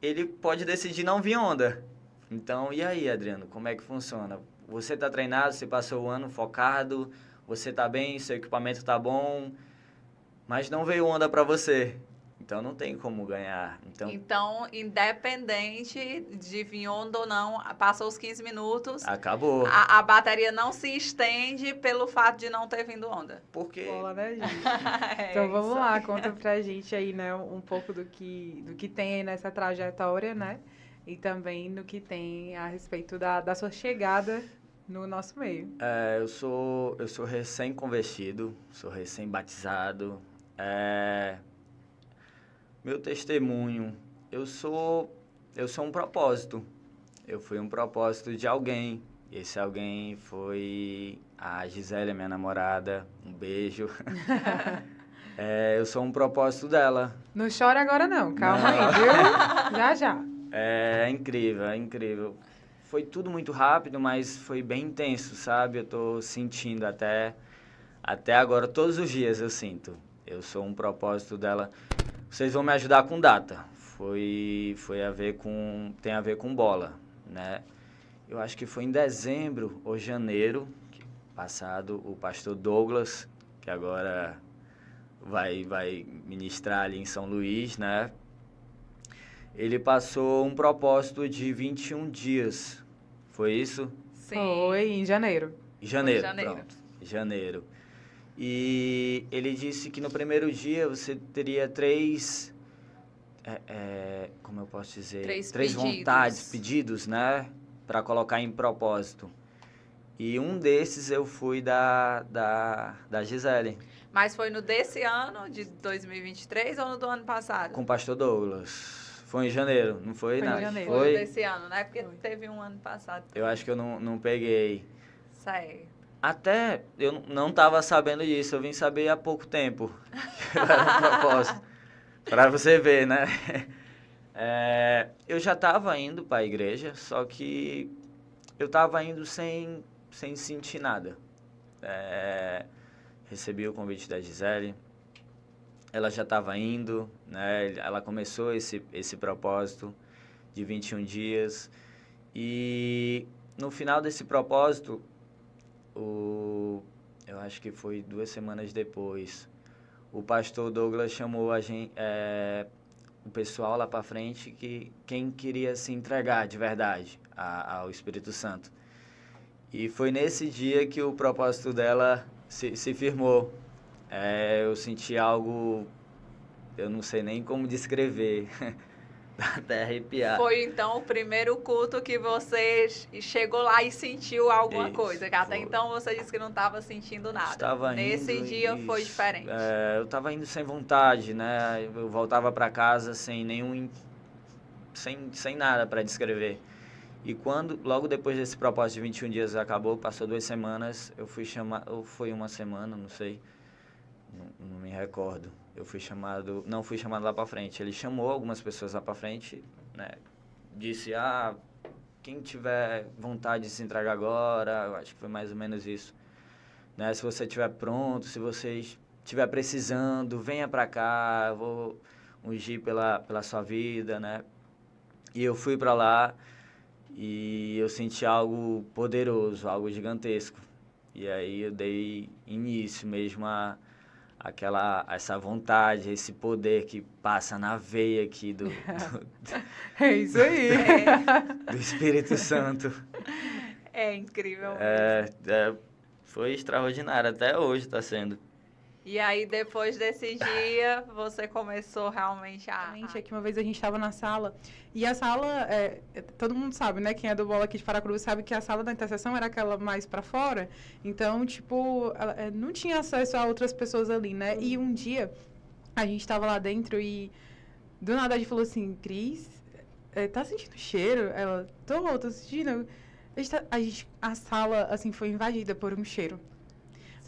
Ele pode decidir não vir onda. Então, e aí, Adriano, como é que funciona? Você está treinado, você passou o ano focado, você está bem, seu equipamento está bom, mas não veio onda para você. Então, não tem como ganhar. Então, independente de vir onda ou não, passou os 15 minutos... Acabou. A bateria não se estende pelo fato de não ter vindo onda. Por quê? Bola, né, gente? Então, vamos lá, conta pra gente aí, né, um pouco do que tem aí nessa trajetória, né? E também no que tem a respeito da sua chegada no nosso meio. Eu sou recém-convertido, sou recém-batizado. Meu testemunho, eu sou um propósito. Eu fui um propósito de alguém. Esse alguém foi a Gisele, minha namorada. Um beijo. Eu sou um propósito dela. Não chora agora não, calma aí, viu? Já. É incrível. Foi tudo muito rápido, mas foi bem intenso, sabe? Eu tô sentindo até agora, todos os dias eu sinto. Eu sou um propósito dela. Vocês vão me ajudar com data. Tem a ver com bola, né? Eu acho que foi em dezembro ou janeiro passado, o pastor Douglas, que agora vai ministrar ali em São Luís, né? Ele passou um propósito de 21 dias. Foi isso? Sim. Foi em janeiro. Janeiro, Foi janeiro. pronto. Janeiro. E ele disse que no primeiro dia você teria três... como eu posso dizer? Três Três pedidos. vontades, pedidos, né? Para colocar em propósito. E um desses eu fui da Gisele. Mas foi no desse ano, de 2023, ou no do ano passado? Com o pastor Douglas. Foi em janeiro, não foi, Foi em Nath? janeiro. Foi desse ano, né? Porque teve um ano passado. Eu acho que eu não peguei. Certo. Até eu não estava sabendo disso, eu vim saber há pouco tempo. Era um propósito. Para você ver, né? Eu já estava indo para a igreja, só que eu estava indo sem sentir nada. Recebi o convite da Gisele, ela já estava indo, né? Ela começou esse propósito de 21 dias. E no final desse propósito, eu acho que foi 2 semanas depois, o pastor Douglas chamou o pessoal lá para frente, quem queria se entregar de verdade ao Espírito Santo. E foi nesse dia que o propósito dela se firmou. Eu senti algo, eu não sei nem como descrever, dá até arrepiar. Foi, então, o primeiro culto que você chegou lá e sentiu alguma Isso, coisa, que até foi. então você disse que não estava sentindo nada. Estava Nesse indo dia e- foi diferente. eu estava indo sem vontade, né? Eu voltava para casa sem sem nada para descrever. E logo depois desse propósito de 21 dias acabou, passou 2 semanas, eu fui chamado, ou foi 1 semana, não sei, não me recordo. Não fui chamado lá para frente. Ele chamou algumas pessoas lá para frente, né? Disse, quem tiver vontade de se entregar agora, eu acho que foi mais ou menos isso. Né? Se você estiver pronto, se você estiver precisando, venha para cá, eu vou ungir pela sua vida, né? E eu fui para lá e eu senti algo poderoso, algo gigantesco. E aí eu dei início mesmo a essa vontade, esse poder que passa na veia aqui do É isso aí. do Espírito Santo. É incrível. Foi extraordinário, até hoje está sendo. E aí, depois desse dia, você começou realmente a... É que uma vez a gente estava na sala, e a sala, todo mundo sabe, né? Quem é do Bola aqui de Paracruz sabe que a sala da intercessão era aquela mais para fora. Então, tipo, não tinha acesso a outras pessoas ali, né? E um dia, a gente estava lá dentro e, do nada, a gente falou assim, Cris, tá sentindo cheiro? Ela, tô sentindo. A sala, assim, foi invadida por um cheiro.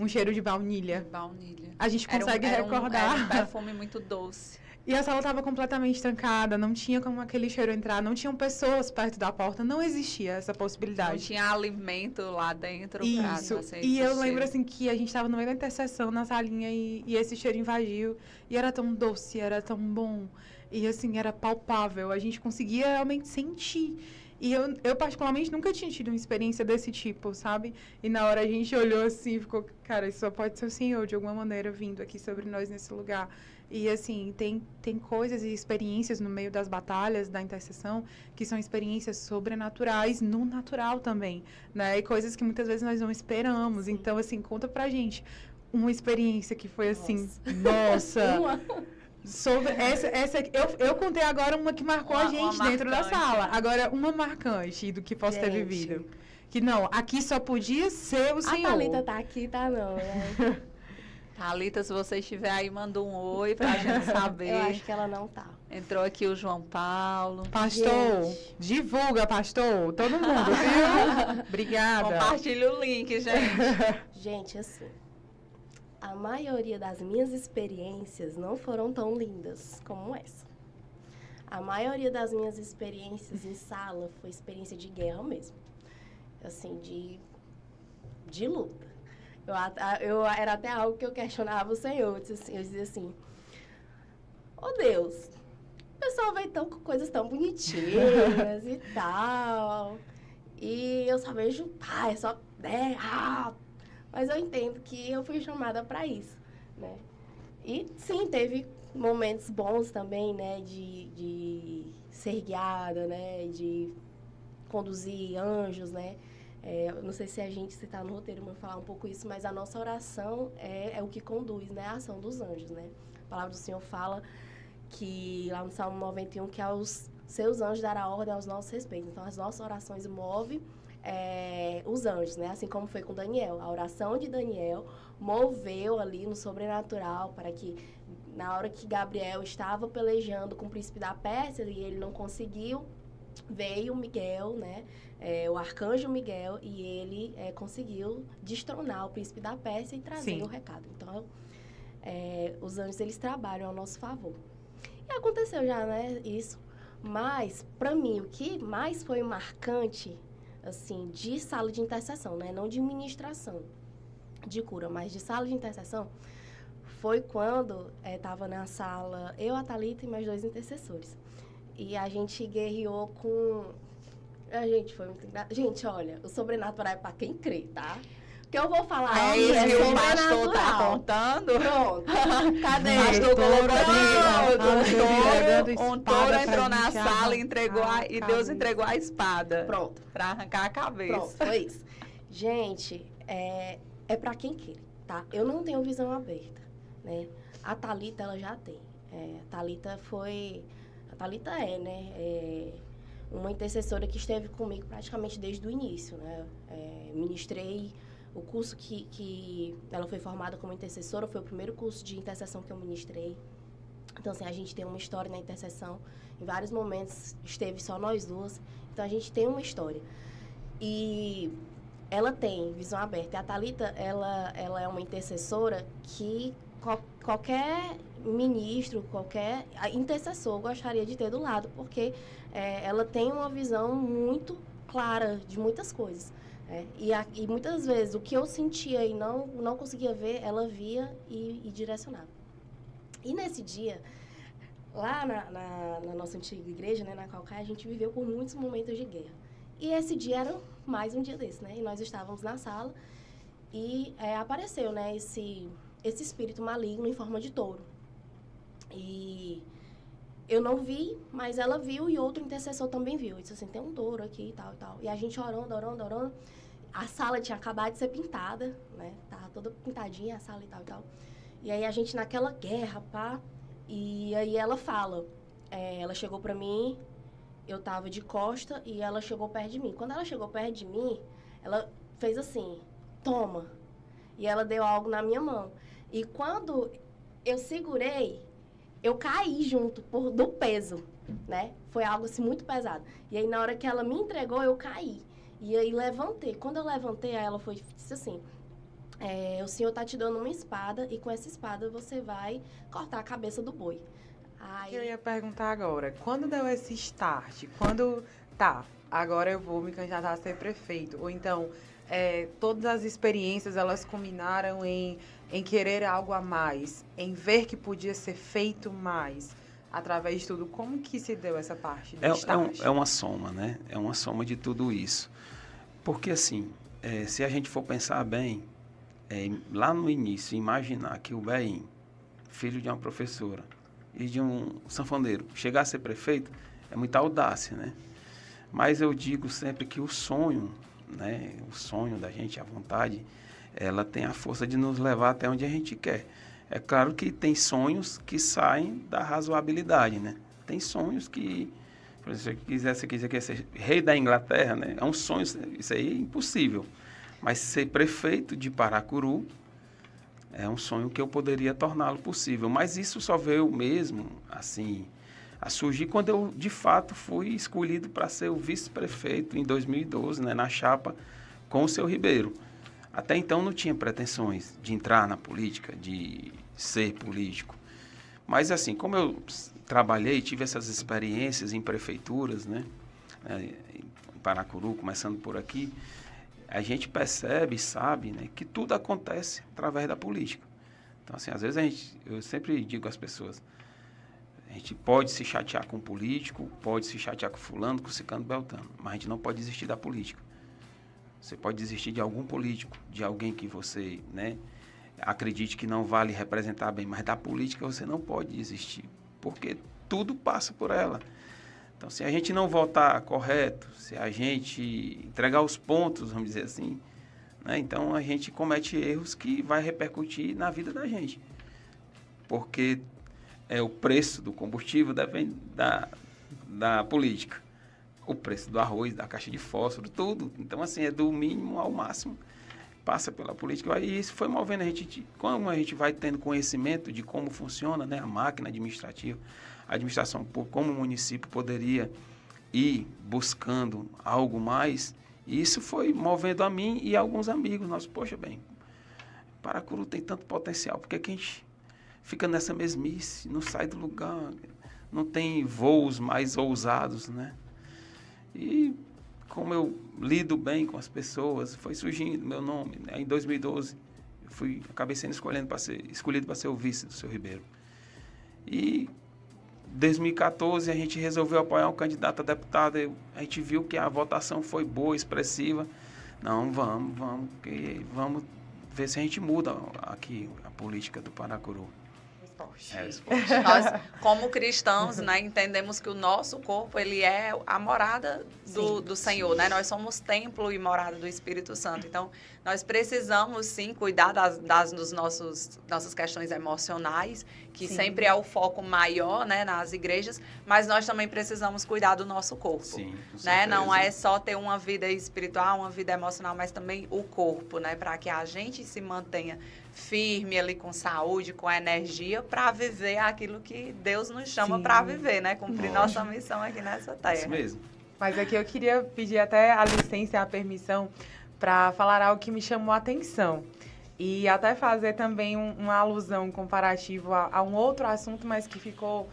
Um cheiro de baunilha. Baunilha. A gente consegue recordar. Era um perfume muito doce. E a sala estava completamente trancada, não tinha como aquele cheiro entrar, não tinham pessoas perto da porta, não existia essa possibilidade. Não tinha alimento lá dentro. Isso. E eu lembro assim que a gente estava no meio da intercessão na salinha e esse cheiro invadiu. E era tão doce, era tão bom. E assim, era palpável. A gente conseguia realmente sentir. E eu particularmente nunca tinha tido uma experiência desse tipo, sabe? E na hora a gente olhou assim e ficou, cara, isso só pode ser o Senhor de alguma maneira vindo aqui sobre nós nesse lugar. E assim, tem coisas e experiências no meio das batalhas, da intercessão, que são experiências sobrenaturais no natural também, né? E coisas que muitas vezes nós não esperamos. Sim. Então, assim, conta pra gente uma experiência que foi assim, nossa... Sobre eu contei agora uma que marcou a gente dentro da sala. Agora, uma marcante do que posso ter vivido. Que não, aqui só podia ser o Senhor. A Thalita tá aqui, tá não, né? Thalita, se você estiver aí, manda um oi pra gente saber. Eu acho que ela não tá. Entrou aqui o João Paulo. Pastor, divulga, pastor. Todo mundo, viu? Obrigada. Compartilha o link, gente. Gente, assim... A maioria das minhas experiências não foram tão lindas como essa. A maioria das minhas experiências em sala foi experiência de guerra mesmo. Assim, de luta. Era até algo que eu questionava o Senhor. Eu dizia assim, ô Deus, o pessoal vem com coisas tão bonitinhas e tal. E eu só vejo, pai, só... Mas eu entendo que eu fui chamada para isso, né? E sim, teve momentos bons também, né? De ser guiada, né? De conduzir anjos, né? Eu não sei se está no roteiro, vamos falar um pouco isso, mas a nossa oração é o que conduz, né? A ação dos anjos, né? A palavra do Senhor fala que, lá no Salmo 91, que aos seus anjos dará ordem aos nossos respeitos. Então, as nossas orações movem os anjos, né? Assim como foi com Daniel. A oração de Daniel moveu ali no sobrenatural para que, na hora que Gabriel estava pelejando com o príncipe da Pérsia e ele não conseguiu, veio Miguel, né? O arcanjo Miguel, e ele conseguiu destronar o príncipe da Pérsia e trazer o recado. Então, os anjos, eles trabalham ao nosso favor. E aconteceu já, né, isso. Mas, para mim, o que mais foi marcante, assim, de sala de intercessão, né? Não de ministração de cura, mas de sala de intercessão, foi quando estava na sala eu, a Thalita e mais 2 intercessores. E a gente guerreou com... A gente foi muito engraçado. Gente, olha, o sobrenatural é para quem crê, tá? O que eu vou falar isso que o pastor tá contando? Pronto. Cadê? O pastor colocou aqui, um touro entrou na sala e entregou e Deus entregou a espada. Pronto. Para arrancar a cabeça. Pronto, foi isso. Gente, é para quem quer, tá? Eu não tenho visão aberta, né? A Thalita, ela já tem. A Thalita né? Uma intercessora que esteve comigo praticamente desde o início, né? Ministrei o curso que ela foi formada como intercessora, foi o primeiro curso de intercessão que eu ministrei. Então, assim, a gente tem uma história na intercessão. Em vários momentos esteve só nós duas. Então, a gente tem uma história. E ela tem visão aberta. E a Thalita, ela é uma intercessora que qualquer ministro, qualquer intercessor gostaria de ter do lado, porque ela tem uma visão muito clara de muitas coisas. E muitas vezes o que eu sentia e não conseguia ver, ela via e direcionava. E nesse dia, lá na nossa antiga igreja, né, na Calcaia, a gente viveu por muitos momentos de guerra. E esse dia era mais um dia desse, né? E nós estávamos na sala e apareceu, né, esse espírito maligno em forma de touro. E eu não vi, mas ela viu e outro intercessor também viu. Ele disse assim, tem um touro aqui e tal e tal. E a gente orando. A sala tinha acabado de ser pintada, né? Tava toda pintadinha a sala e tal. E aí a gente naquela guerra, pá. E aí ela fala, ela chegou pra mim, eu tava de costa e ela chegou perto de mim. Quando ela chegou perto de mim, ela fez assim, toma. E ela deu algo na minha mão. E quando eu segurei, eu caí junto do peso, né? Foi algo assim muito pesado. E aí na hora que ela me entregou, eu caí. E aí levantei. Quando eu levantei, aí ela disse assim, o Senhor tá te dando uma espada e com essa espada você vai cortar a cabeça do boi. Aí... Eu ia perguntar agora, quando deu esse start? Agora eu vou me candidatar a ser prefeito. Ou então, todas as experiências, elas culminaram em querer algo a mais, em ver que podia ser feito mais, através de tudo. Como que se deu essa parte do start? É uma soma, né? É uma soma de tudo isso. Porque, assim, se a gente for pensar bem, lá no início, imaginar que o Beim, filho de uma professora e de um sanfoneiro, chegar a ser prefeito, é muita audácia, né? Mas eu digo sempre que o sonho, né? O sonho da gente, a vontade, ela tem a força de nos levar até onde a gente quer. É claro que tem sonhos que saem da razoabilidade, né? Tem sonhos que, por exemplo, se quiser ser rei da Inglaterra, né? É um sonho, isso aí é impossível. Mas ser prefeito de Paracuru é um sonho que eu poderia torná-lo possível. Mas isso só veio mesmo, assim, a surgir quando eu, de fato, fui escolhido para ser o vice-prefeito em 2012, né? Na chapa com o seu Ribeiro. Até então não tinha pretensões de entrar na política, de ser político. Mas assim, como eu trabalhei, tive essas experiências em prefeituras, né? Em Paracuru, começando por aqui, a gente percebe e sabe, né, que tudo acontece através da política. Então, assim, às vezes eu sempre digo às pessoas, a gente pode se chatear com o político, pode se chatear com fulano, com ciclano, beltrano, mas a gente não pode desistir da política. Você pode desistir de algum político, de alguém que você, né, acredite que não vai lhe representar bem, mas da política você não pode desistir, porque tudo passa por ela. Então, se a gente não votar correto, se a gente entregar os pontos, vamos dizer assim, né, então a gente comete erros que vai repercutir na vida da gente. Porque o preço do combustível depende da política. O preço do arroz, da caixa de fósforo, tudo. Então, assim, é do mínimo ao máximo, passa pela política. E isso foi movendo a gente, como a gente vai tendo conhecimento de como funciona, né, a máquina administrativa, a administração pública, como o município poderia ir buscando algo mais, e isso foi movendo a mim e a alguns amigos nossos. Poxa, bem, Paracuru tem tanto potencial, por que a gente fica nessa mesmice, não sai do lugar, não tem voos mais ousados, né? E como eu lido bem com as pessoas, foi surgindo meu nome, né? Em 2012, acabei sendo escolhido para ser o vice do seu Ribeiro. E em 2014 a gente resolveu apoiar um candidato a deputado, a gente viu que a votação foi boa, expressiva. Não, vamos ver se a gente muda aqui a política do Paracuru. Nós, como cristãos, né, entendemos que o nosso corpo, ele é a morada do Senhor, né? Nós somos templo e morada do Espírito Santo. Então, nós precisamos, sim, cuidar das nossas questões emocionais, que sempre é o foco maior, né, nas igrejas, mas nós também precisamos cuidar do nosso corpo. Sim, né? Não é só ter uma vida espiritual, uma vida emocional, mas também o corpo, né? Para que a gente se mantenha firme ali, com saúde, com energia, para viver aquilo que Deus nos chama para viver, né? Cumprir nossa missão aqui nessa terra. Isso mesmo. Mas aqui eu queria pedir até a licença e a permissão para falar algo que me chamou a atenção. E até fazer também uma alusão, um comparativo a um outro assunto, mas que ficou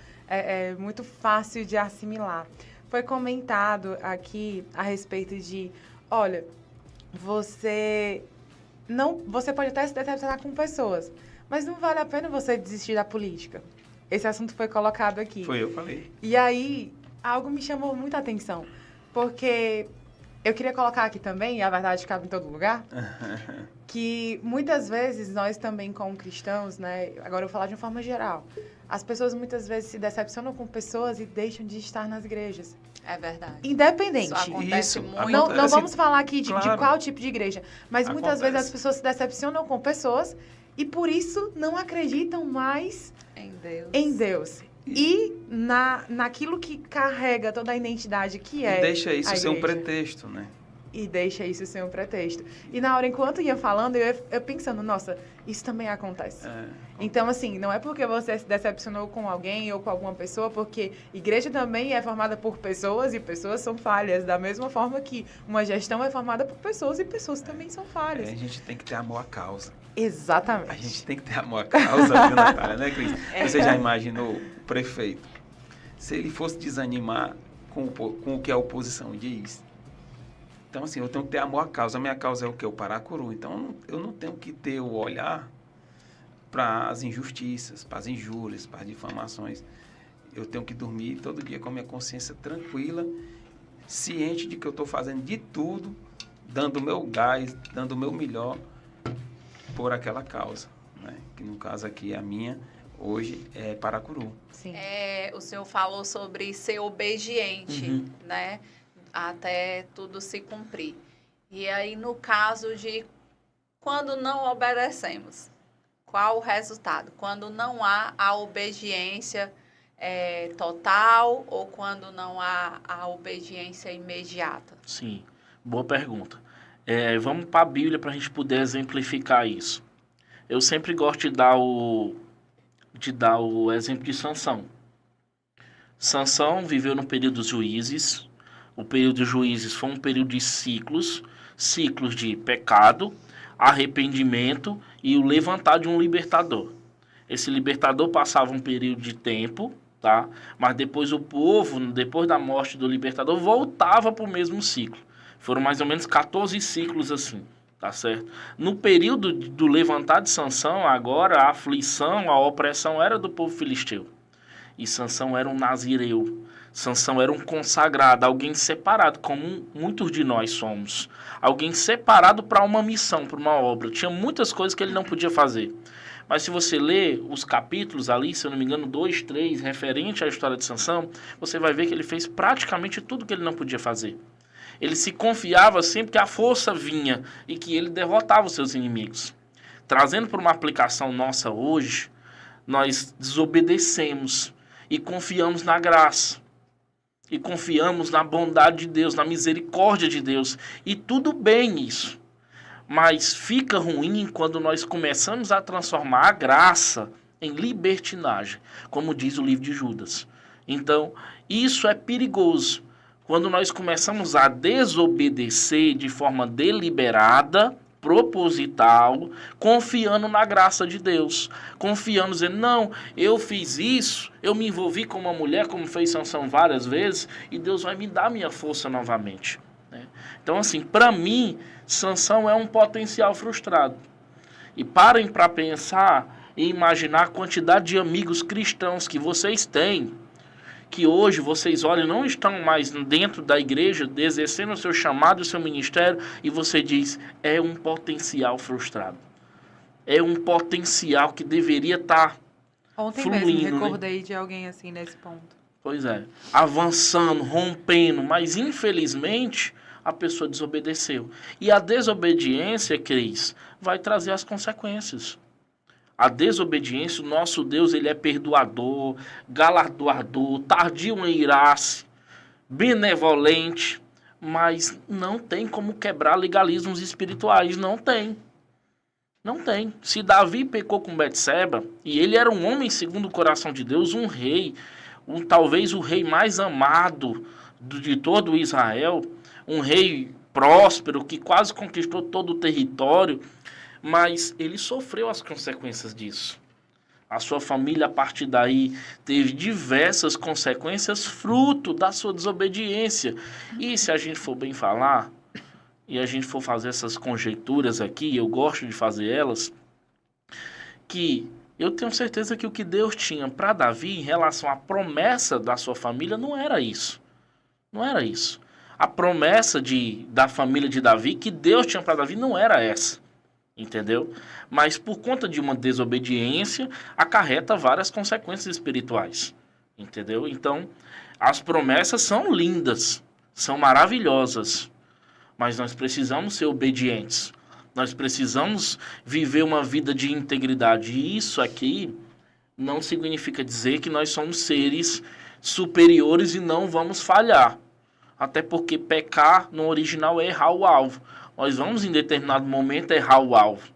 muito fácil de assimilar. Foi comentado aqui a respeito de, olha, você pode até se decepcionar com pessoas, mas não vale a pena você desistir da política. Esse assunto foi colocado aqui. Foi eu que falei. E aí, algo me chamou muita atenção, porque eu queria colocar aqui também, e a verdade cabe em todo lugar, que muitas vezes nós também, como cristãos, né, agora eu vou falar de uma forma geral, as pessoas muitas vezes se decepcionam com pessoas e deixam de estar nas igrejas. É verdade. Independente. Isso acontece muito. Não vamos falar aqui de Claro. qual tipo de igreja, mas muitas vezes as pessoas se decepcionam com pessoas e por isso não acreditam mais em Deus. E naquilo que carrega toda a identidade que é. E deixa isso a ser um igreja. pretexto, né? E deixa isso ser um pretexto. E na hora, enquanto ia falando, eu pensando, nossa, isso também acontece. Então, assim, não é porque você se decepcionou com alguém ou com alguma pessoa, porque igreja também é formada por pessoas e pessoas são falhas. Da mesma forma que uma gestão é formada por pessoas e pessoas também são falhas. A gente tem que ter amor à causa. Exatamente. A gente tem que ter amor à causa, viu, Natália, né, Cris? Você já imaginou o prefeito? Se ele fosse desanimar com o que a oposição diz. Então, assim, eu tenho que ter amor à causa. A minha causa é o quê? O Paracuru. Então, eu não tenho que ter o olhar para as injustiças, para as injúrias, para as difamações. Eu tenho que dormir todo dia com a minha consciência tranquila, ciente de que eu estou fazendo de tudo, dando o meu gás, dando o meu melhor por aquela causa, né? Que no caso aqui a minha hoje é Paracuru. Sim. O senhor falou sobre ser obediente, né? Até tudo se cumprir. E aí, no caso de quando não obedecemos, qual o resultado? Quando não há a obediência total ou quando não há a obediência imediata? Sim, boa pergunta. Vamos para a Bíblia para a gente poder exemplificar isso. Eu sempre gosto de dar o exemplo de Sansão. Sansão viveu no período dos juízes. O período dos juízes foi um período de ciclos de pecado, arrependimento e o levantar de um libertador. Esse libertador passava um período de tempo, tá? Mas depois o povo, depois da morte do libertador, voltava para o mesmo ciclo. Foram mais ou menos 14 ciclos assim, tá certo? No período do levantar de Sansão, agora a aflição, a opressão era do povo filisteu. E Sansão era um nazireu. Sansão era um consagrado, alguém separado, como muitos de nós somos. Alguém separado para uma missão, para uma obra. Tinha muitas coisas que ele não podia fazer. Mas se você ler os capítulos ali, se eu não me engano, 2, 3, referente à história de Sansão, você vai ver que ele fez praticamente tudo que ele não podia fazer. Ele se confiava sempre que a força vinha e que ele derrotava os seus inimigos. Trazendo para uma aplicação nossa hoje, nós desobedecemos e confiamos na graça. E confiamos na bondade de Deus, na misericórdia de Deus. E tudo bem isso. Mas fica ruim quando nós começamos a transformar a graça em libertinagem, como diz o livro de Judas. Então, isso é perigoso. Quando nós começamos a desobedecer de forma deliberada, proposital, confiando na graça de Deus, confiando, dizendo, não, eu fiz isso, eu me envolvi com uma mulher, como fez Sansão várias vezes, e Deus vai me dar minha força novamente. Né? Então, assim, para mim, Sansão é um potencial frustrado. E parem para pensar e imaginar a quantidade de amigos cristãos que vocês têm, que hoje vocês olham, não estão mais dentro da igreja, exercendo o seu chamado, o seu ministério, e você diz, é um potencial frustrado. É um potencial que deveria estar fluindo. Ontem mesmo recordei, né, de alguém assim nesse ponto. Pois é, avançando, rompendo, mas infelizmente a pessoa desobedeceu. E a desobediência, Cris, vai trazer as consequências. A desobediência, o nosso Deus, ele é perdoador, galardoador, tardio em irar-se, benevolente, mas não tem como quebrar legalismos espirituais, não tem. Não tem. Se Davi pecou com Betseba, e ele era um homem segundo o coração de Deus, um rei, talvez o rei mais amado de todo Israel, um rei próspero que quase conquistou todo o território, mas ele sofreu as consequências disso. A sua família, a partir daí, teve diversas consequências fruto da sua desobediência. E se a gente for bem falar, e a gente for fazer essas conjecturas aqui, eu gosto de fazer elas, que eu tenho certeza que o que Deus tinha para Davi em relação à promessa da sua família não era isso. Não era isso. A promessa da família de Davi, que Deus tinha para Davi, não era essa. Entendeu? Mas por conta de uma desobediência, acarreta várias consequências espirituais. Entendeu? Então, as promessas são lindas, são maravilhosas, mas nós precisamos ser obedientes. Nós precisamos viver uma vida de integridade. E isso aqui não significa dizer que nós somos seres superiores e não vamos falhar. Até porque pecar no original é errar o alvo. Nós vamos, em determinado momento, errar o alvo.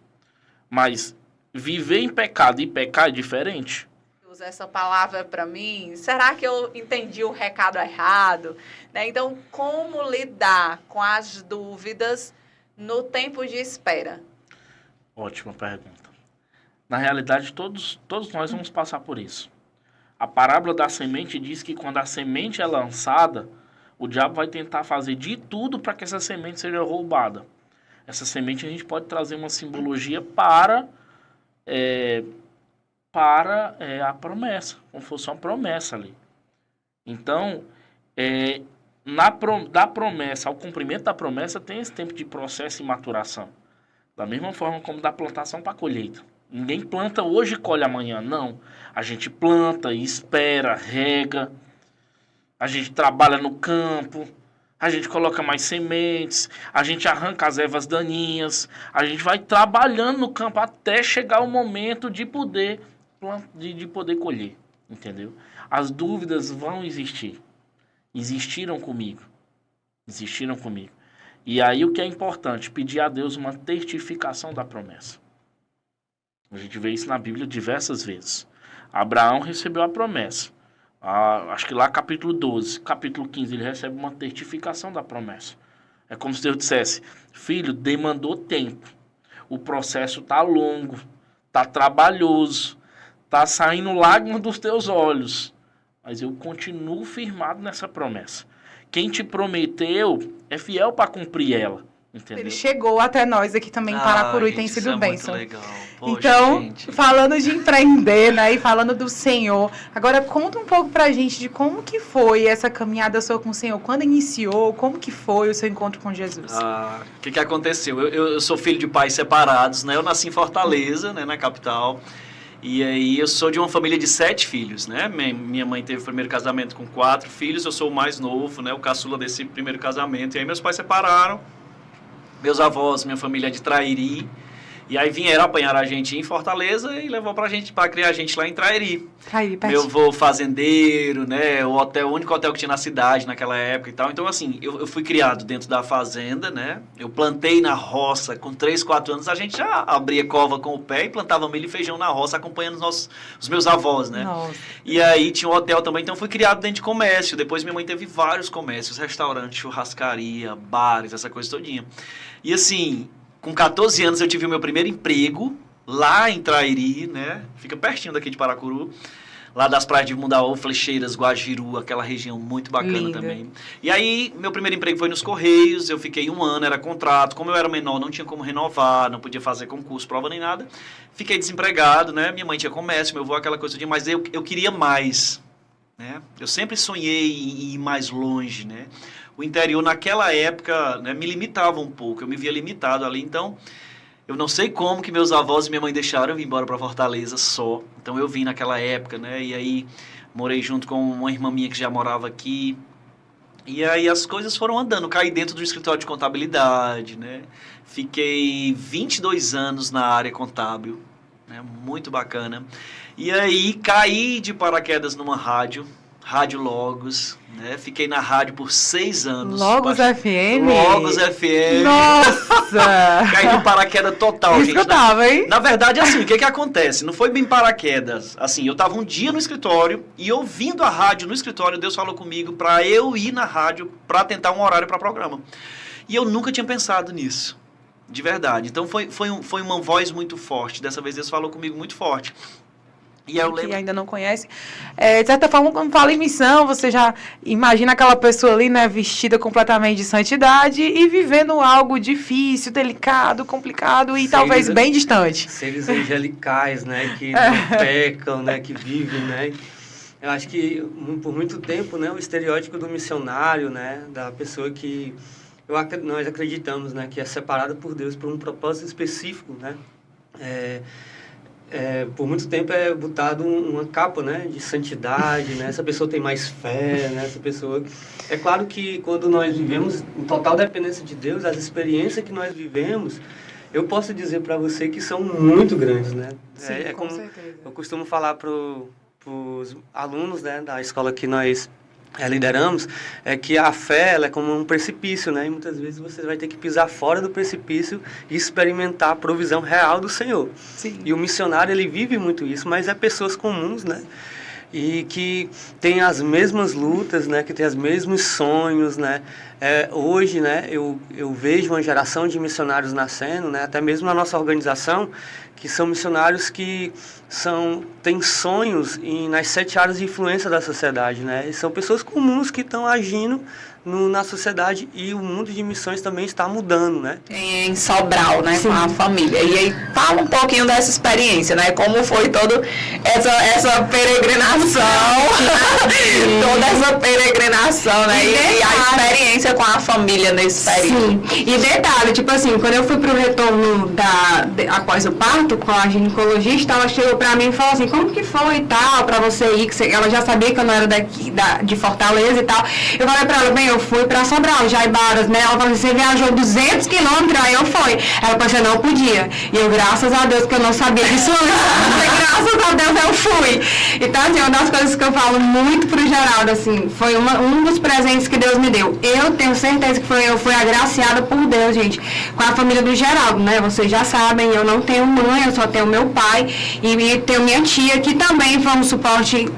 Mas viver em pecado e pecar é diferente. Usa essa palavra para mim. Será que eu entendi o recado errado? Né? Então, como lidar com as dúvidas no tempo de espera? Ótima pergunta. Na realidade, todos nós vamos passar por isso. A parábola da semente diz que quando a semente é lançada, o diabo vai tentar fazer de tudo para que essa semente seja roubada. Essa semente a gente pode trazer uma simbologia para a promessa, como fosse uma promessa ali. Então, da promessa ao cumprimento da promessa tem esse tempo de processo e maturação. Da mesma forma como da plantação para a colheita. Ninguém planta hoje e colhe amanhã, não. A gente planta, espera, rega. A gente trabalha no campo, a gente coloca mais sementes, a gente arranca as ervas daninhas, a gente vai trabalhando no campo até chegar o momento de poder colher, entendeu? As dúvidas vão existir. Existiram comigo. E aí o que é importante? Pedir a Deus uma testificação da promessa. A gente vê isso na Bíblia diversas vezes. Abraão recebeu a promessa. Acho que lá capítulo 12, capítulo 15, ele recebe uma testificação da promessa. É como se Deus dissesse, filho, demandou tempo. O processo está longo, está trabalhoso, está saindo lágrimas dos teus olhos. mas eu continuo firmado nessa promessa. Quem te prometeu é fiel para cumprir ela, entendeu? Ele chegou até nós aqui também em Paracuru e tem sido bênção. Muito legal. Poxa, então, gente. falando de empreender, né, e falando do Senhor, agora conta um pouco pra gente de como que foi essa caminhada sua com o Senhor, quando iniciou, como que foi o seu encontro com Jesus? O que aconteceu? Eu sou filho de pais separados, né? Eu nasci em Fortaleza, né, na capital. E aí eu sou de uma família de 7 filhos, né? Minha mãe teve o primeiro casamento com 4 filhos, eu sou o mais novo, né? O caçula desse primeiro casamento. E aí meus pais separaram, meus avós, minha família é de Trairi. E aí vieram apanhar a gente em Fortaleza e levou pra criar a gente lá em Trairi. Meu avô fazendeiro, né? O único hotel que tinha na cidade naquela época e tal. Então, assim, eu fui criado dentro da fazenda, né? Eu plantei na roça com 3, 4 anos. A gente já abria cova com o pé e plantava milho e feijão na roça, acompanhando os meus avós, né? Nossa. E aí tinha um hotel também. Então, fui criado dentro de comércio. Depois, minha mãe teve vários comércios, restaurantes, churrascaria, bares, essa coisa todinha. E, assim, com 14 anos eu tive o meu primeiro emprego lá em Trairi, né? Fica pertinho daqui de Paracuru. Lá das praias de Mundaú, Flecheiras, Guajiru, aquela região muito bacana Linda. também. E aí, meu primeiro emprego foi nos Correios, eu fiquei 1 ano, era contrato. Como eu era menor, não tinha como renovar, não podia fazer concurso, prova nem nada. Fiquei desempregado, né? Minha mãe tinha comércio, meu avô, aquela coisa de... Mas eu queria mais, né? Eu sempre sonhei em ir mais longe, né? O interior, naquela época, né, me limitava um pouco, eu me via limitado ali, então... Eu não sei como que meus avós e minha mãe deixaram eu vir embora para Fortaleza só. Então eu vim naquela época, né? E aí morei junto com uma irmã minha que já morava aqui. E aí as coisas foram andando. Caí dentro do escritório de contabilidade, né? Fiquei 22 anos na área contábil, né? Muito bacana. E aí caí de paraquedas numa Rádio Logos, né? Fiquei na rádio por 6 anos. Logos FM? Logos FM. Nossa! Caí no paraquedas total, gente. Escutava, hein? Na verdade, assim, o que acontece? Não foi bem paraquedas. Assim, eu tava um dia no escritório e ouvindo a rádio no escritório, Deus falou comigo pra eu ir na rádio pra tentar um horário pra programa. E eu nunca tinha pensado nisso. De verdade. Então, foi uma voz muito forte. Dessa vez, Deus falou comigo muito forte. E eu lembro... Que ainda não conhece. De certa forma, quando fala em missão, você já imagina aquela pessoa ali, né, vestida completamente de santidade e vivendo algo difícil, delicado, complicado e talvez bem distante. Seres angelicais, né, que não pecam, né, que vivem, né. Eu acho que por muito tempo, né, o estereótipo do missionário, né, da pessoa que nós acreditamos, né, que é separada por Deus por um propósito específico, né, por muito tempo é botado uma capa, né, de santidade, né, essa pessoa tem mais fé, né, essa pessoa... É claro que quando nós vivemos em total dependência de Deus, as experiências que nós vivemos, eu posso dizer para você que são muito grandes, né. Sim, com como certeza. Eu costumo falar para os alunos, né, da escola que nós lideramos, é que a fé ela é como um precipício, né? E muitas vezes você vai ter que pisar fora do precipício e experimentar a provisão real do Senhor. Sim. E o missionário, ele vive muito isso, mas é pessoas comuns, né? E que tem as mesmas lutas, né? Que tem os mesmos sonhos, né? Hoje, né? Eu vejo uma geração de missionários nascendo, né? Até mesmo na nossa organização, que são missionários que têm sonhos nas 7 áreas de influência da sociedade, né? E são pessoas comuns que estão agindo na sociedade e o mundo de missões também está mudando, né? Em Sobral, né, com a família. E aí, fala um pouquinho dessa experiência, né? Como foi toda essa peregrinação, toda essa peregrinação, né? E a experiência com a família nesse período. Sim, e detalhe, tipo assim, quando eu fui pro retorno após o parto, com a ginecologista, ela chegou pra mim e falou assim, como que foi e tal, pra você ir, ela já sabia que eu não era daqui, de Fortaleza e tal. Eu falei pra ela, bem, eu fui pra Sobral, Jaibaras, né? Ela falou assim, você viajou 200 quilômetros, aí eu fui. Ela falou assim, não podia. E eu, graças a Deus, que eu não sabia disso antes, graças a Deus eu fui. Então, assim, uma das coisas que eu falo muito pro Geraldo, assim, foi um dos presentes que Deus me deu. Eu tenho certeza que eu fui agraciada por Deus, gente, com a família do Geraldo, né? Vocês já sabem, eu não tenho mãe, eu só tenho meu pai e tenho minha tia, que também foi um suporte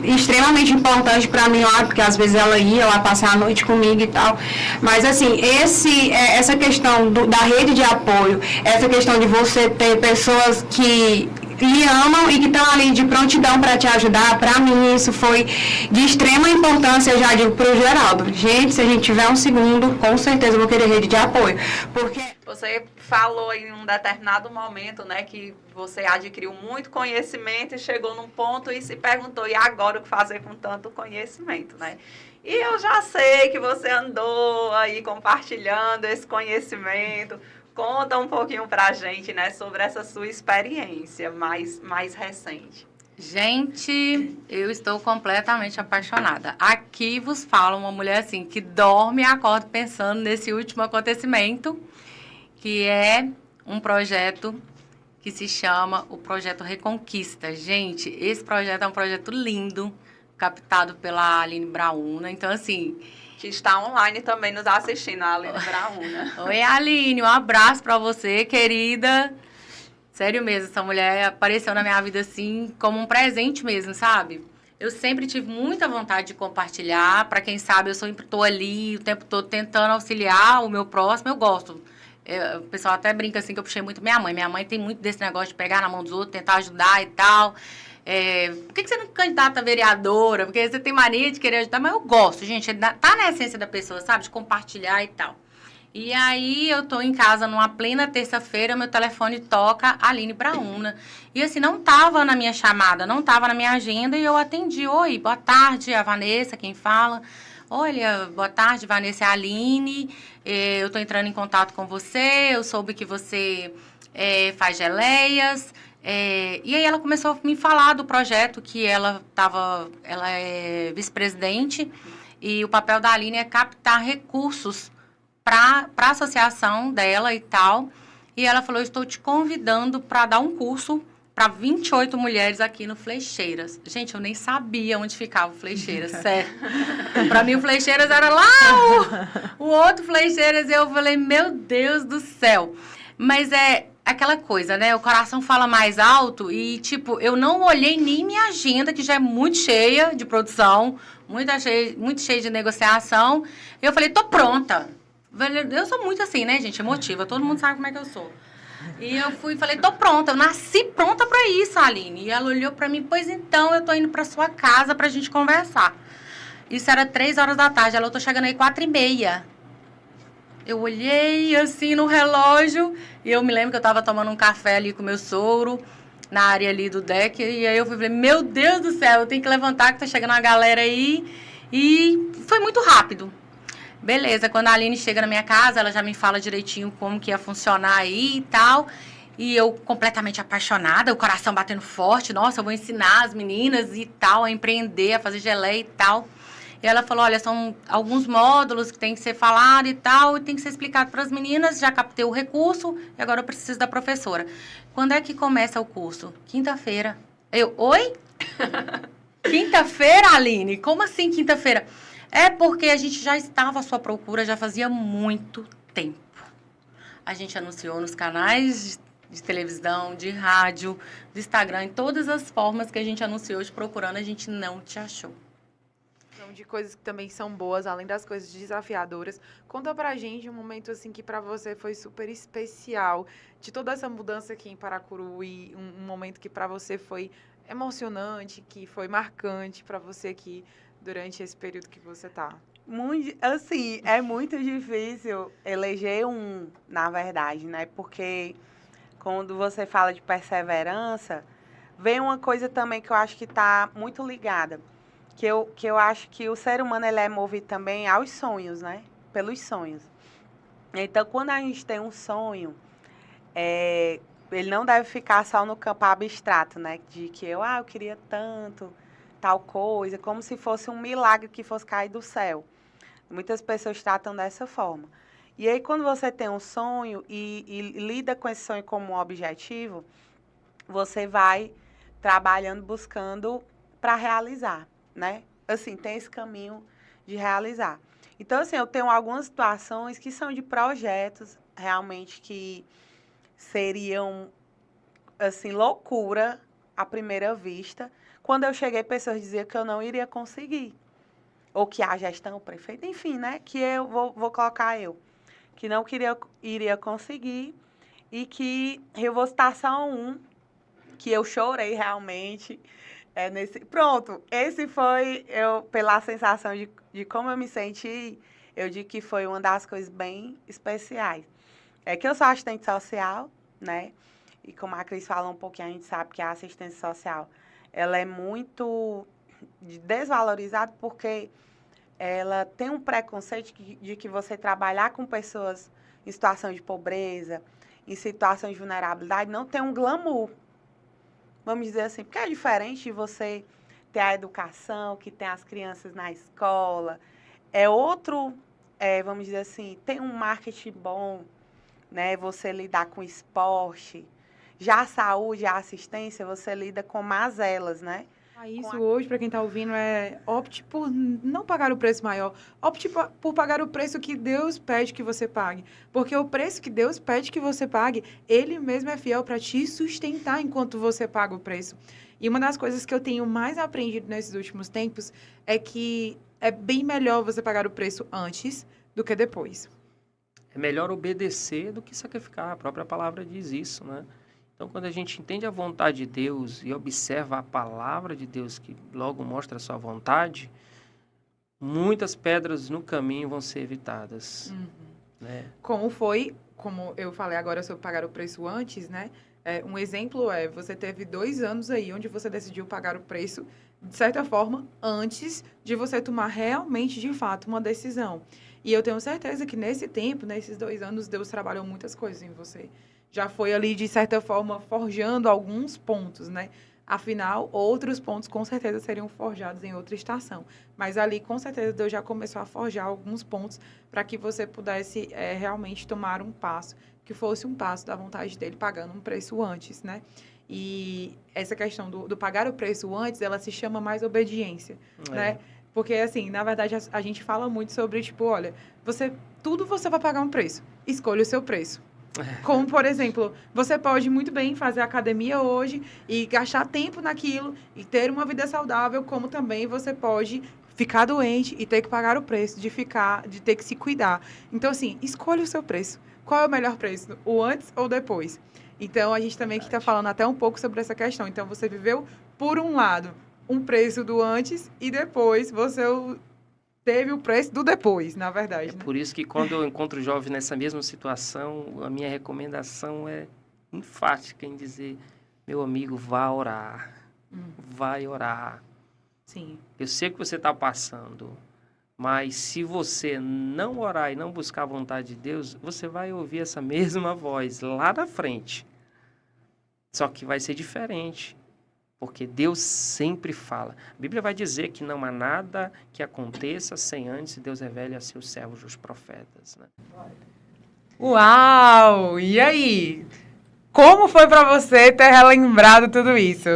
extremamente importante para mim lá, porque às vezes ela ia lá passar a noite comigo e tal, mas assim, essa questão da rede de apoio, essa questão de você ter pessoas que lhe amam e que estão ali de prontidão para te ajudar. Para mim, isso foi de extrema importância, eu já digo para o Geraldo. Gente, se a gente tiver um segundo, com certeza eu vou querer rede de apoio. Porque você falou em um determinado momento, né, que você adquiriu muito conhecimento e chegou num ponto e se perguntou, e agora o que fazer com tanto conhecimento, né? E eu já sei que você andou aí compartilhando esse conhecimento. Conta um pouquinho pra gente, né, sobre essa sua experiência mais recente. Gente, eu estou completamente apaixonada. Aqui vos fala uma mulher assim, que dorme e acorda pensando nesse último acontecimento, que é um projeto que se chama o Projeto Reconquista. Gente, esse projeto é um projeto lindo, captado pela Aline Brauna. Então, assim... Que está online também nos assistindo, a Aline Brauna. Oi, Aline, um abraço pra você, querida. Sério mesmo, essa mulher apareceu na minha vida, assim, como um presente mesmo, sabe? Eu sempre tive muita vontade de compartilhar. Pra quem sabe, eu sempre tô ali o tempo todo tentando auxiliar o meu próximo. Eu gosto. O pessoal até brinca assim que eu puxei muito minha mãe. Minha mãe tem muito desse negócio de pegar na mão dos outros, tentar ajudar e tal. Por que você não candidata a vereadora? Porque você tem mania de querer ajudar, mas eu gosto, gente. Tá na essência da pessoa, sabe? De compartilhar e tal. E aí, eu tô em casa numa plena terça-feira, meu telefone toca, Aline Brauna. E assim, não tava na minha chamada, não tava na minha agenda, e eu atendi. Oi, boa tarde, a Vanessa, quem fala. Olha, boa tarde, Vanessa, é a Aline. Eu tô entrando em contato com você, eu soube que você faz geleias. E aí ela começou a me falar do projeto que ela é vice-presidente e o papel da Aline é captar recursos para a associação dela e tal. E ela falou, estou te convidando para dar um curso para 28 mulheres aqui no Flecheiras. Gente, eu nem sabia onde ficava o Flecheiras, sério. Para mim o Flecheiras era lá o outro Flecheiras, e eu falei, meu Deus do céu. Mas aquela coisa, né? O coração fala mais alto e, tipo, eu não olhei nem minha agenda, que já é muito cheia de produção, muito cheia de negociação. Eu falei, tô pronta. Eu sou muito assim, né, gente? Emotiva. Todo mundo sabe como é que eu sou. E eu fui e falei, tô pronta. Eu nasci pronta pra isso, Aline. E ela olhou pra mim, pois então, eu tô indo pra sua casa pra gente conversar. Isso era 3 horas da tarde. Ela, eu tô chegando aí 4h30. Eu olhei, assim, no relógio, e eu me lembro que eu tava tomando um café ali com meu sogro, na área ali do deck, e aí eu falei, meu Deus do céu, eu tenho que levantar, que tá chegando uma galera aí, e foi muito rápido. Beleza, quando a Aline chega na minha casa, ela já me fala direitinho como que ia funcionar aí e tal, e eu completamente apaixonada, o coração batendo forte, nossa, eu vou ensinar as meninas e tal, a empreender, a fazer geleia e tal. E ela falou, olha, são alguns módulos que tem que ser falado e tal, e tem que ser explicado para as meninas, já captei o recurso, e agora eu preciso da professora. Quando é que começa o curso? Quinta-feira. Oi? Quinta-feira, Aline? Como assim quinta-feira? É porque a gente já estava à sua procura, já fazia muito tempo. A gente anunciou nos canais de televisão, de rádio, do Instagram, em todas as formas que a gente anunciou te procurando, a gente não te achou. De coisas que também são boas, além das coisas desafiadoras. Conta pra gente um momento assim que pra você foi super especial, de toda essa mudança aqui em Paracuru, e um momento que pra você foi emocionante, que foi marcante pra você aqui durante esse período que você tá. Muito, assim, é muito difícil eleger na verdade, né? Porque quando você fala de perseverança, vem uma coisa também que eu acho que tá muito ligada. Que eu acho que o ser humano ele é movido também aos sonhos, né? Pelos sonhos. Então, quando a gente tem um sonho, ele não deve ficar só no campo abstrato, né? De que eu queria tanto, tal coisa, como se fosse um milagre que fosse cair do céu. Muitas pessoas tratam dessa forma. E aí, quando você tem um sonho e lida com esse sonho como um objetivo, você vai trabalhando, buscando para realizar, né? Assim, tem esse caminho de realizar. Então, assim, eu tenho algumas situações que são de projetos, realmente, que seriam, assim, loucura à primeira vista. Quando eu cheguei, pessoas diziam que eu não iria conseguir. Ou que a gestão, o prefeito, enfim, né? Que eu vou colocar que não iria conseguir e que eu vou citar só um que eu chorei realmente. Pronto, esse foi, pela sensação de como eu me senti, eu digo que foi uma das coisas bem especiais. É que eu sou assistente social, né? E como a Cris falou um pouquinho, a gente sabe que a assistência social, ela é muito desvalorizada porque ela tem um preconceito de que você trabalhar com pessoas em situação de pobreza, em situação de vulnerabilidade, não tem um glamour. Vamos dizer assim, porque é diferente de você ter a educação, que tem as crianças na escola. É outro, vamos dizer assim, tem um marketing bom, né? Você lidar com esporte. Já a saúde, a assistência, você lida com mazelas, né? Isso hoje, para quem está ouvindo, opte por não pagar o preço maior. Opte por pagar o preço que Deus pede que você pague. Porque o preço que Deus pede que você pague, Ele mesmo é fiel para te sustentar enquanto você paga o preço. E uma das coisas que eu tenho mais aprendido nesses últimos tempos é que é bem melhor você pagar o preço antes do que depois. É melhor obedecer do que sacrificar. A própria palavra diz isso, né? Então, quando a gente entende a vontade de Deus e observa a palavra de Deus, que logo mostra a sua vontade, muitas pedras no caminho vão ser evitadas. Né? Como eu falei agora sobre pagar o preço antes, né? Um exemplo você teve 2 anos aí onde você decidiu pagar o preço, de certa forma, antes de você tomar realmente, de fato, uma decisão. E eu tenho certeza que nesse tempo, nesses 2 anos, Deus trabalhou muitas coisas em você. Já foi ali, de certa forma, forjando alguns pontos, né? Afinal, outros pontos com certeza seriam forjados em outra estação. Mas ali, com certeza, Deus já começou a forjar alguns pontos para que você pudesse realmente tomar um passo, que fosse um passo da vontade dele, pagando um preço antes, né? E essa questão do pagar o preço antes, ela se chama mais obediência, né? Porque, assim, na verdade, a gente fala muito sobre, tipo, olha, tudo você vai pagar um preço. Escolha o seu preço. Como, por exemplo, você pode muito bem fazer academia hoje e gastar tempo naquilo e ter uma vida saudável, como também você pode ficar doente e ter que pagar o preço de ter que se cuidar. Então, assim, escolha o seu preço. Qual é o melhor preço? O antes ou depois? Então, a gente também está falando até um pouco sobre essa questão. Então, você viveu, por um lado, um preço do antes e depois você teve o preço do depois, na verdade. Por isso que quando eu encontro jovens nessa mesma situação, a minha recomendação é enfática em dizer, meu amigo, vá orar. Vai orar. Sim. Eu sei que você está passando, mas se você não orar e não buscar a vontade de Deus, você vai ouvir essa mesma voz lá na frente. Só que vai ser diferente. Porque Deus sempre fala. A Bíblia vai dizer que não há nada que aconteça sem antes Deus revele a seus servos, os profetas. Né? Uau! E aí? Como foi para você ter relembrado tudo isso?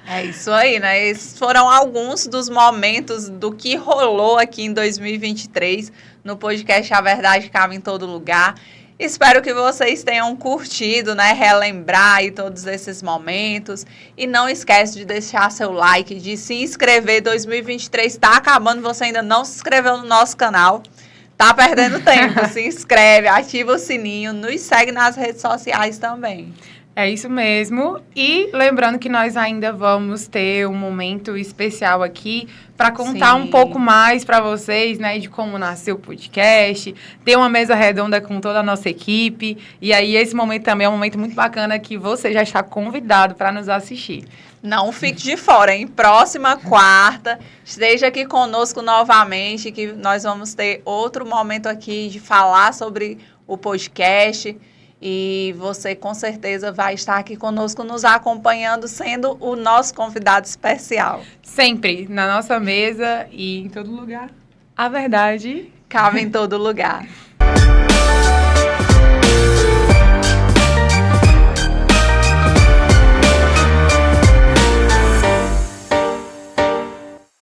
É isso aí, né? Esses foram alguns dos momentos do que rolou aqui em 2023 no podcast A Verdade Cabe em Todo Lugar. Espero que vocês tenham curtido, né? Relembrar aí todos esses momentos. E não esquece de deixar seu like, de se inscrever. 2023 está acabando, você ainda não se inscreveu no nosso canal. Tá perdendo tempo, se inscreve, ativa o sininho, nos segue nas redes sociais também. É isso mesmo. E lembrando que nós ainda vamos ter um momento especial aqui para contar um pouco mais para vocês, né, de como nasceu o podcast, ter uma mesa redonda com toda a nossa equipe. E aí esse momento também é um momento muito bacana que você já está convidado para nos assistir. Não fique de fora, hein? Próxima quarta, esteja aqui conosco novamente, que nós vamos ter outro momento aqui de falar sobre o podcast. E você, com certeza, vai estar aqui conosco, nos acompanhando, sendo o nosso convidado especial. Sempre na nossa mesa e em todo lugar. A verdade cabe em todo lugar.